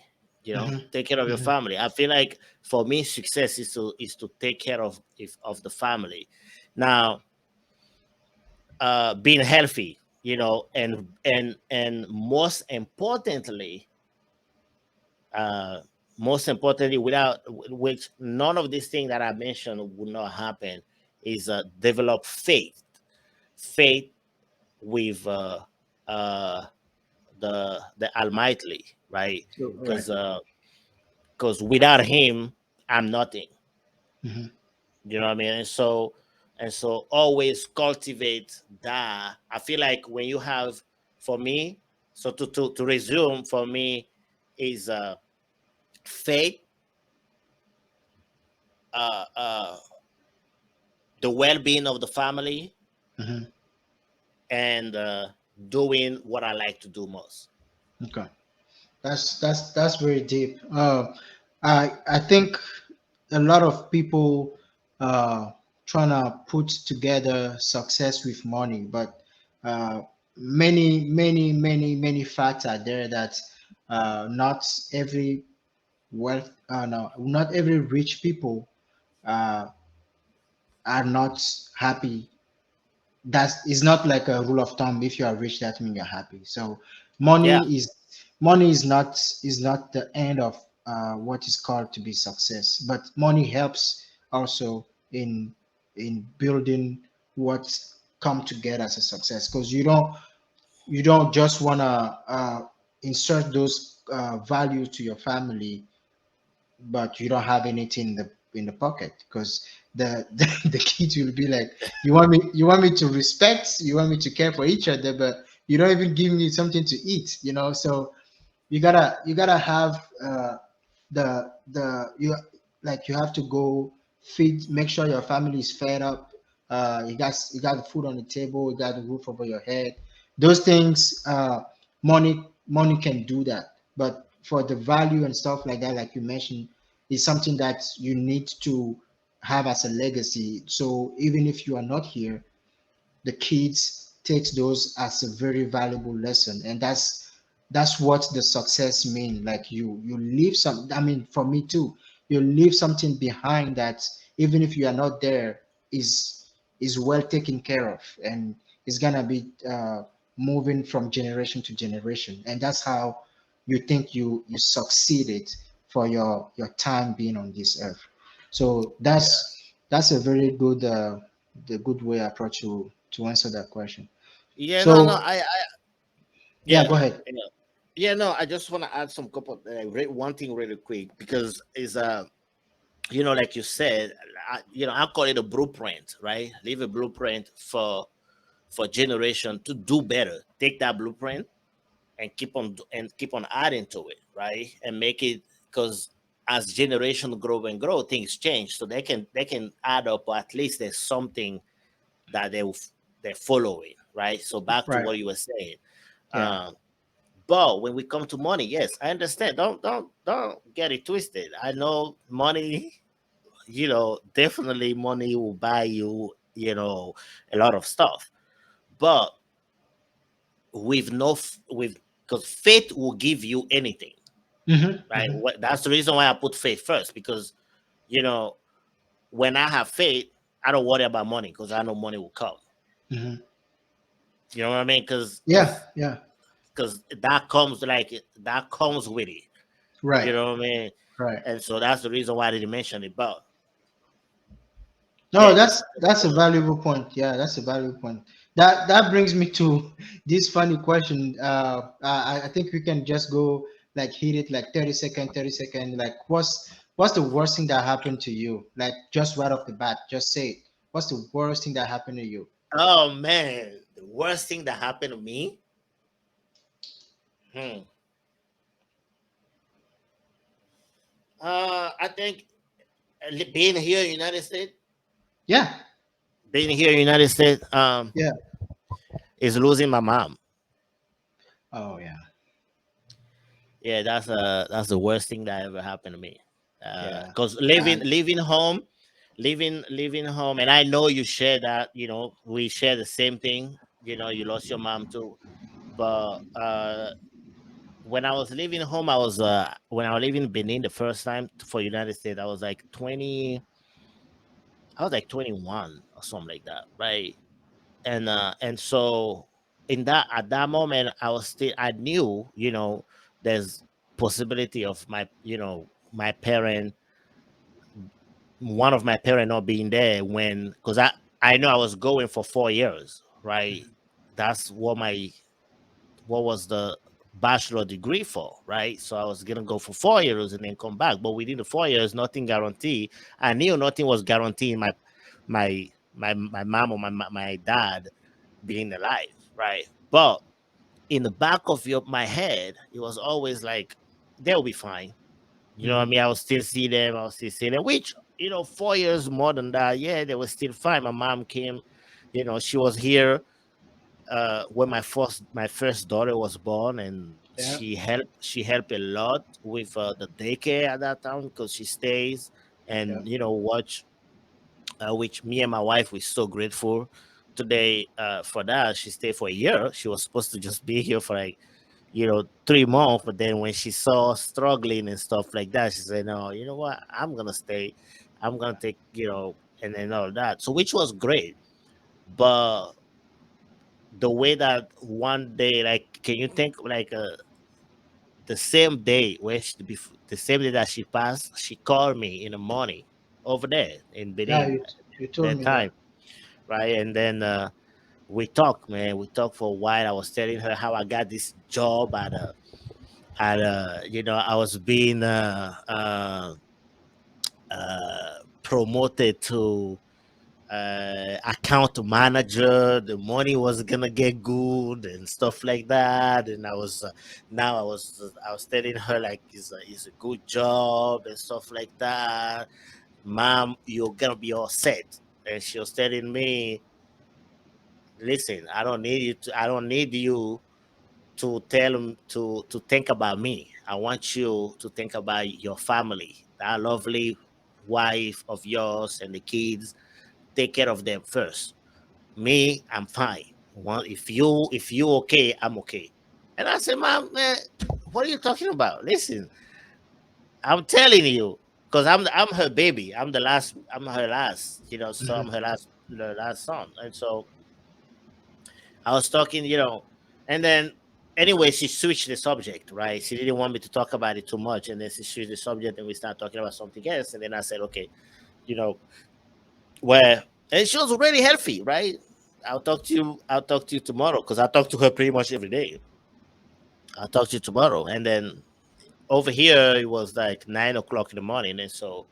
Hmm. Take care of your Hmm. family. I feel like for me, success is to take care of the family. Now, being healthy, and uh, most importantly, without which none of these things that I mentioned would not happen, is develop faith with uh, the Almighty, right? So, all right. Because without Him, I'm nothing. Hmm. You know what I mean? And so always cultivate that. I feel like when you have, for me, so to resume, for me is faith, uh, uh, the well-being of the family, Hmm. and doing what I like to do most. Okay, that's very deep. I think a lot of people uh, trying to put together success with money, but uh, many facts are there that not every wealth, no, not every rich people uh, are not happy. That's is not like a rule of thumb. If you are rich, that means you're happy. So Yeah, money is not the end of what is called to be success. But money helps also in building what come together as a success, because you don't just want to insert those values to your family, but you don't have anything in the pocket, because the kids will be like, you want me to respect, you want me to care for each other, but you don't even give me something to eat, so you gotta have you like you have to go feed, make sure your family is fed up. You got the food on the table, you got the roof over your head. Those things, money can do that. But for the value and stuff like that, like you mentioned, is something that you need to have as a legacy. So even if you are not here, the kids takes those as a very valuable lesson, and that's what the success mean. Like you leave some, I mean, for me too, you leave something behind that even if you are not there, is well taken care of, and is gonna be moving from generation to generation. And that's how you think you succeeded for your time being on this earth. So that's a very good the good way approach to answer that question. Yeah, no, no, So yeah, yeah, go ahead. yeah, yeah. No, I just want to add some couple, one thing really quick because is like you said, I call it a blueprint, right? Leave a blueprint for generation to do better. Take that blueprint and keep on adding to it, right? And make it, because as generation grow and grow, things change, so they can add up, or at least there's something that they're following, right? So back to Right. what you were saying. Yeah. Um, but when we come to money, yes, I understand. Don't get it twisted. I know money, definitely money will buy you, a lot of stuff. But with no, with because faith will give you anything, Mm-hmm. right? Mm-hmm. That's the reason why I put faith first, because you know when I have faith, I don't worry about money because I know money will come. Mm-hmm. You know what I mean? Because Yeah. Yeah. that comes with it. You Right. know what I mean? Right. And so that's the reason why I didn't mention it. But No, yeah, that's a valuable point. Yeah, that's a valuable point. That brings me to this funny question. I think we can just go like hit it like 30 second, 30 second. Like what's the worst thing that happened to you? Like just right off the bat, just say it. What's the worst thing that happened to you? oh man, the worst thing that happened to me. Hmm. I think being here in the United States, Yeah. being here in the United States, Yeah. is losing my mom. Oh yeah. Yeah, that's the worst thing that ever happened to me. Yeah. Cause And leaving home, and I know you share that. We share the same thing. You lost your mom too, but when I was leaving home, when I was leaving Benin the first time for United States, I was like 21 or something like that, right? And so at that moment, I knew, there's possibility of my parent one of my parent not being there, because I know I was going for 4 years, right? That's what was the bachelor degree for, right? So I was gonna go for 4 years and then come back. But within the 4 years, nothing guaranteed. I knew nothing was guaranteeing my mom or my dad being alive, right? But in the back of my head, it was always like they'll be fine. You know what I mhm. mean? I will still see them. I'll still see them. Which 4 years more than that, yeah, they were still fine. My mom came. She was here when my first daughter was born, and Yeah. she helped a lot with the daycare at that time, because she stays Yeah. and watch, which me and my wife we're so grateful today for that. She stayed for a year. She was supposed to just be here for like 3 months, but then when she saw us struggling and stuff like that, she said, no, you know what, I'm gonna stay. I'm gonna take, and then all that, so which was great. But the way that one day, like, can you think, like, the same day the same day that she passed, she called me in the morning over there in Yeah. Benin You told that me time, that. right? And then we talked, man. We talked for a while. I was telling her how I got this job I was being promoted to account manager. The money was gonna get good and stuff like that. And I was telling her, like, it's a good job and stuff like that. Mom, you're gonna be all set. And she was telling me, listen, I don't need you to tell him to think about me. I want you to think about your family, that lovely wife of yours and the kids. Take care of them first. Me, I'm fine. Well, if you okay, I'm okay. And I said, Mom, man, what are you talking about? Listen, I'm telling you, because I'm her baby. I'm her last, so I'm Mhm. her last son. And so I was talking, and then anyway, she switched the subject, right? She didn't want me to talk about it too much, and then she switched the subject, and we started talking about something else. And then I said, okay, you know, where and she was already healthy, right? I'll talk to you. I'll talk to you tomorrow because I talk to her pretty much every day. I'll talk to you tomorrow, and then over here it was like 9 o'clock in the morning, and so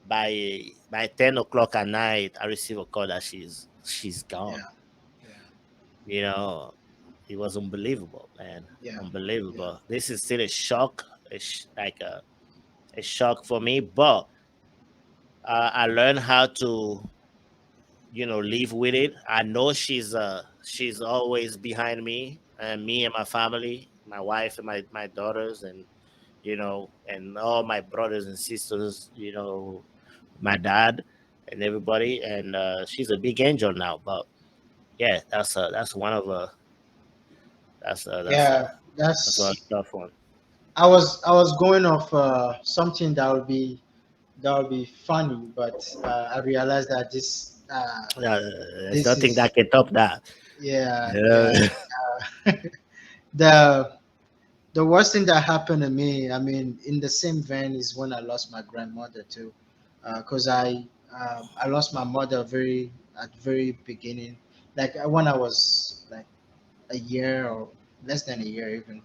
by 10 o'clock at night, I receive a call that she's Yeah, gone. yeah, You know, it was unbelievable, man, yeah, yeah, unbelievable. This is still a shock, like a shock for me, but I learned how to live with it. I know she's always behind me and me and my family, my wife and my daughters, and and all my brothers and sisters, my dad and everybody. And she's a big angel now. But yeah, that's one of that's a that's yeah. a that's a That's tough one. I was going off something that would be funny, but I realized that There's this nothing is that can top that. yeah, Yeah. yeah. The the worst thing that happened to me, I mean, in the same vein, is when I lost my grandmother too, because I lost my mother at very beginning, like when I was like a year or less than a year even.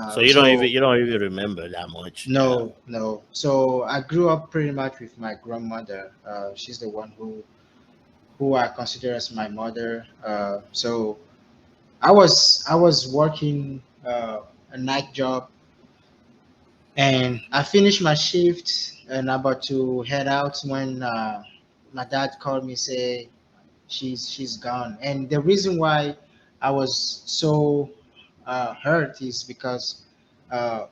So you don't even So you don't even remember that much. Yeah. no, no. So I grew up pretty much with my grandmother. She's the one who I consider as my mother. So I was working a night job, and I finished my shift and about to head out when my dad called me, say she's gone. And the reason why I was so hurt is because uh,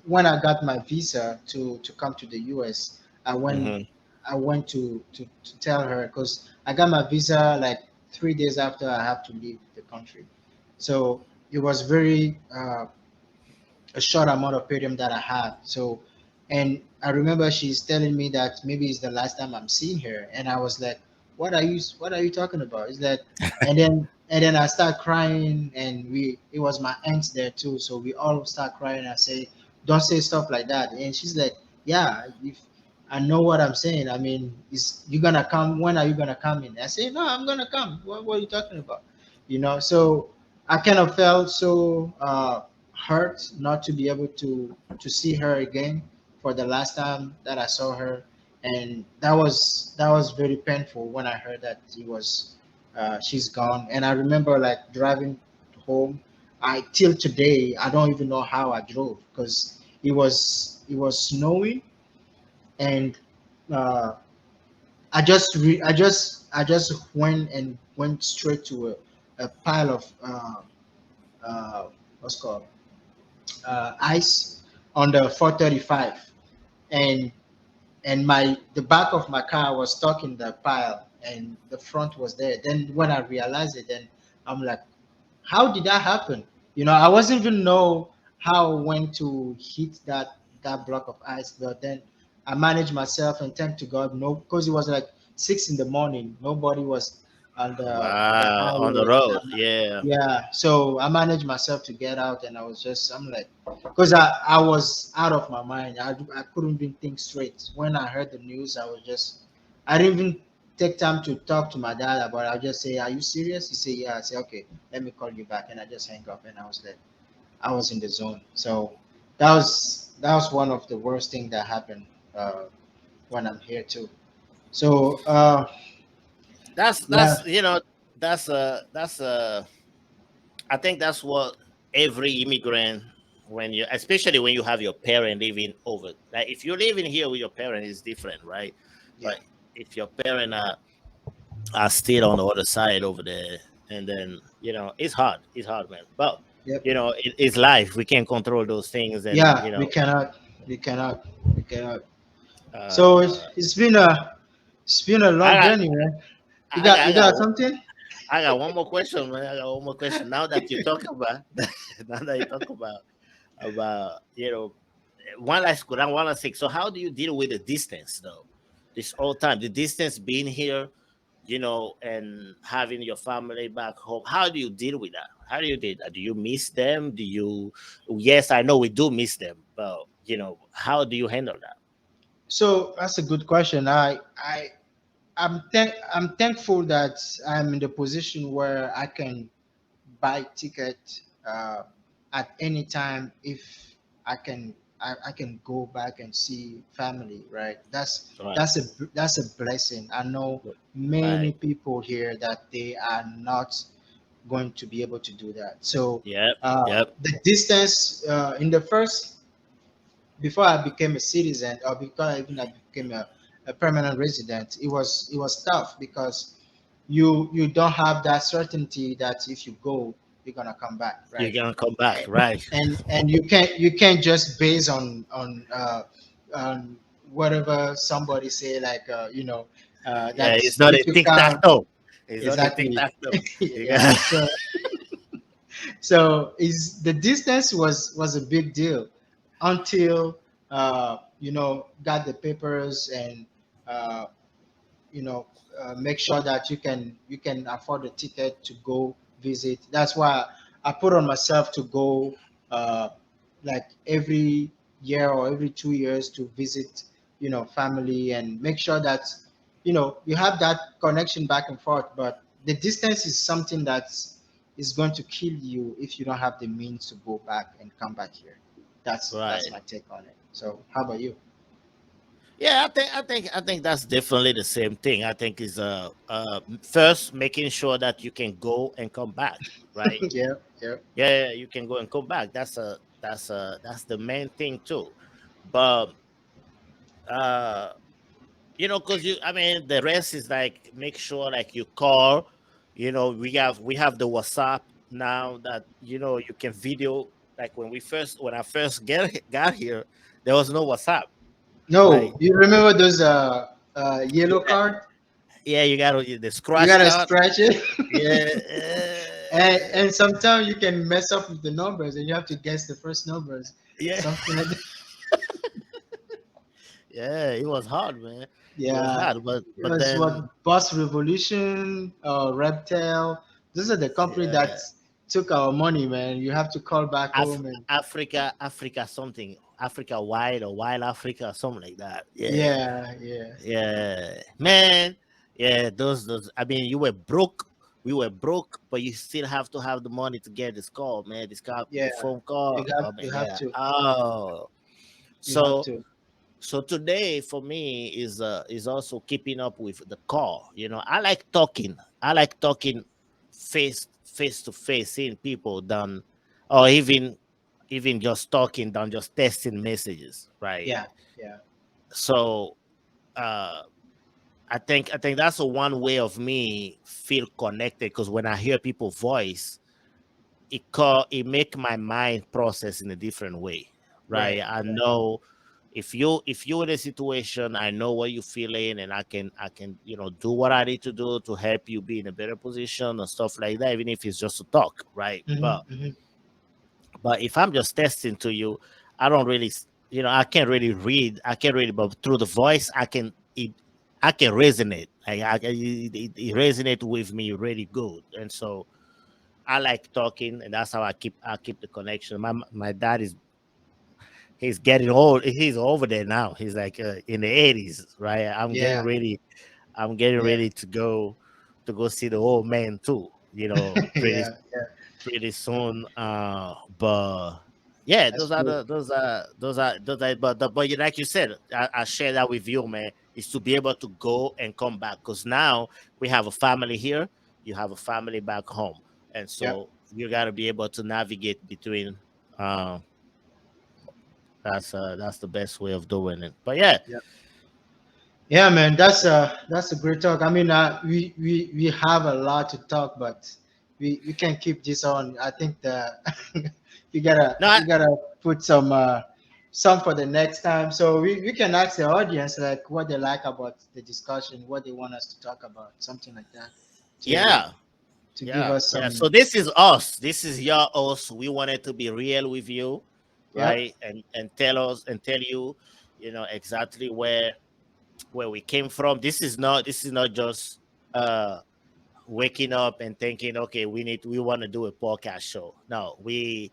when I got my visa to come to the US, I went Hmm. I went to tell her, because I got my visa like 3 days after I have to leave the country. So it was very a short amount of period that I have. So, and I remember she's telling me that maybe it's the last time I'm seeing her, and I was like, "What are you talking about?" It's like, and then I start crying, and it was my aunts there too, so we all start crying. I say, "Don't say stuff like that," and she's like, "Yeah, if I know what I'm saying. I mean, is you gonna come? When are you gonna come in?" I say, "No, I'm gonna come. What are you talking about?" So I kind of felt so hurt not to be able to see her again for the last time that I saw her, and that was very painful when I heard that she's gone. And I remember like driving home. I till today I don't even know how I drove, because it was snowing, and uh, I just went straight to a pile of uh, what's called ice on the 435, and the back of my car was stuck in the pile, and the front was there. Then when I realized it, then I'm like, how did that happen? I wasn't even know how when to hit that block of ice, but then I managed myself, and thank to God, no, because it was like 6 in the morning. Nobody was on the Wow, on the highway. road. Yeah. Yeah, so I managed myself to get out, and I'm like, because I was out of my mind. I couldn't even think straight. When I heard the news, I didn't even take time to talk to my dad about it. I just say, "Are you serious?" He said, "Yeah." I say, "Okay, let me call you back," and I just hang up, and I was in the zone. So that was one of the worst things that happened when I'm here too. So That's yeah, that's I think that's what every immigrant, when you, especially when you have your parent living over, like if you're living here with your parent, it's different, right? yeah, But if your parent are still on the other side over there, and then it's hard, man. But yep. it's life. We can't control those things, and Yeah, we cannot. So it's, uh, it's been a it's been a I long got journey, man. You I got got I you got got something? I got one more question, man. I got one more question. Now that you talk about, now that you talk about one last thing. So how do you deal with the distance though? This whole time, the distance being here, and having your family back home. How do you deal with that? How do you deal that? Do you miss them? Do you? Yes, I know we do miss them, but how do you handle that? So that's a good question. I'm thankful that I'm in the position where I can buy ticket at any time if I can go back and see family, right? Right, That's a blessing. I know many right. people here that they are not going to be able to do that. So Yep, yep. the distance in the first before I became a citizen or before even I became a permanent resident, it was tough because you don't have that certainty that if you go, you're gonna come back, You're right? gonna come back, right? And you can't just base on whatever somebody say like Yeah, that it's not if a you tic tac come toe. It's not a tic exactly tac toe. You yeah got so is the distance was a big deal until got the papers and uh, you know make sure that you can afford the ticket to go visit. That's why I put on myself to go uh, like every year or every 2 years to visit family and make sure that you have that connection back and forth. But the distance is something that is going to kill you if you don't have the means to go back and come back here. That's right. my take on it. So how about you? Yeah, I think that's definitely the same thing. I think is first making sure that you can go and come back, right? Yeah, yeah. Yeah, you can go and come back. That's the main thing too. But uh because I mean the rest is like make sure like you call. We have the WhatsApp now that you can video. Like when I first got here, there was no WhatsApp, right? No, you remember those yellow Yeah, card? yeah, you got the You scratch gotta card. stretch it, Yeah, and sometimes you can mess up with the numbers, and you have to guess the first numbers, yeah, something like that. yeah. It was hard, man. It was Yeah, hard, but it but was then what Bus Revolution, Reptel. Those are the company that yeah, took our money, man. You have to call back home and Africa something, Africa Wild or Wild Africa or something like that. Yeah, yeah, yeah, yeah, man. Yeah, those. I mean, you were broke. We were broke, but you still have to have the money to get this call, man. yeah. The phone call. Oh man, You have yeah. to Oh, you have so to. so today for me is also keeping up with the call. I like talking. I like talking face to face, seeing people than or even just talking than just testing messages, right? Yeah, yeah, So uh I think that's a one way of me feel connected because when I hear people's voice, it make my mind process in a different way, right? right, I right. know if you in a situation, I know what you're feeling, and I can do what I need to do to help you be in a better position and stuff like that, even if it's just to talk, right? Hmm, but hmm. but if I'm just testing to you, I don't really I can't really read. I can't read, but through the voice I can resonate. It resonate with me really good, and so I like talking, and that's how I keep the connection. My dad he's getting old. He's over there now. He's like in the 80s, right? Yeah, I'm getting yeah, ready to go see the old man too. Pretty yeah, yeah. pretty soon. But yeah, That's good. but like you said, I share that with you, man. Is to be able to go and come back because now we have a family here. You have a family back home, and Yeah, so you got to be able to navigate between. Uh, that's the best way of doing it. But yeah, yeah. Yeah, man, that's a great talk. I mean, we have a lot to talk, but we can keep this on. I think the no, I, we gotta put some for the next time, so we can ask the audience like what they like about the discussion, what they want us to talk about, something like that, to yeah, give yeah, us yeah. So some. this is us. This is your us. We wanted to be real with you, Yep. right? And tell you, exactly where we came from. This is not just. uh waking up and thinking, okay, we want to do a podcast show. No, we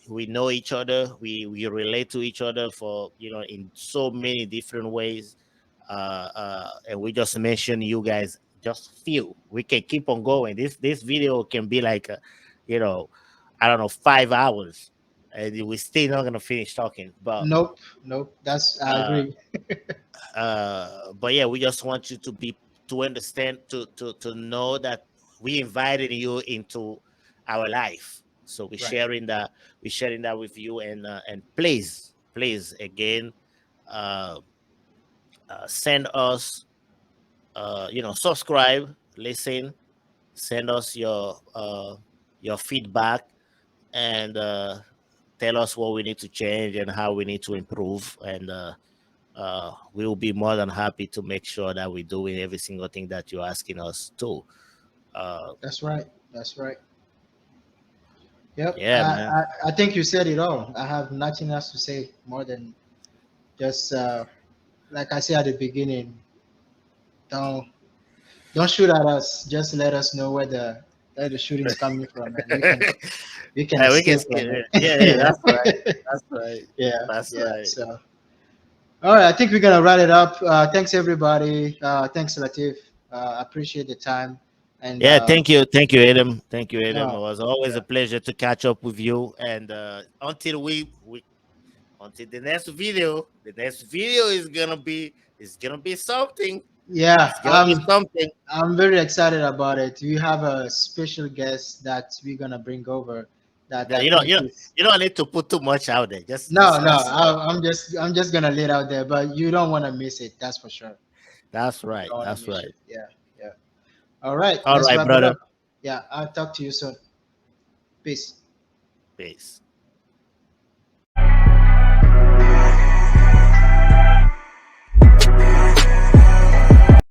know each other. We relate to each other for in so many different ways. And we just mentioned you guys just few. We can keep on going. This video can be like, you know, I don't know, 5 hours, and we're still not gonna finish talking. Nope, nope. That's I Uh, agree. but yeah, we just want you to understand, to know that we invited you into our life. So Right. we're sharing that with you, and please again, uh, send us, subscribe, listen, send us your feedback, and tell us what we need to change and how we need to improve, and we will be more than happy to make sure that we're doing every single thing that you're asking us to. Uh, That's right. That's right. Yep. yeah, man. I think you said it all. I have nothing else to say more than just like I said at the beginning. Don't don't shoot at us. Just let us know where the shooting's coming from, and we can We can escape see from it. it. Yeah, yeah, Yeah. that's right. That's right. Yeah. That's Yeah. right. So all right, I think we're gonna wrap it up. Thanks everybody. Thanks Latif. I appreciate the time. And Yeah, thank you, Adam. Thank you, Adam. It no, was always yeah, a pleasure to catch up with you. And until the next video is gonna be something. yeah. It's gonna be something. I'm very excited about it. We have a special guest that we're gonna bring over. That No, I think is you don't need to put too much out there. no, no. Just I'm just gonna lay it out there, but you don't want to miss it. That's for sure. that's You right. don't want to That's miss right. it. Yeah, yeah. All right, All let's right, wrap it brother. up. Yeah, I'll talk to you soon. Peace. Peace.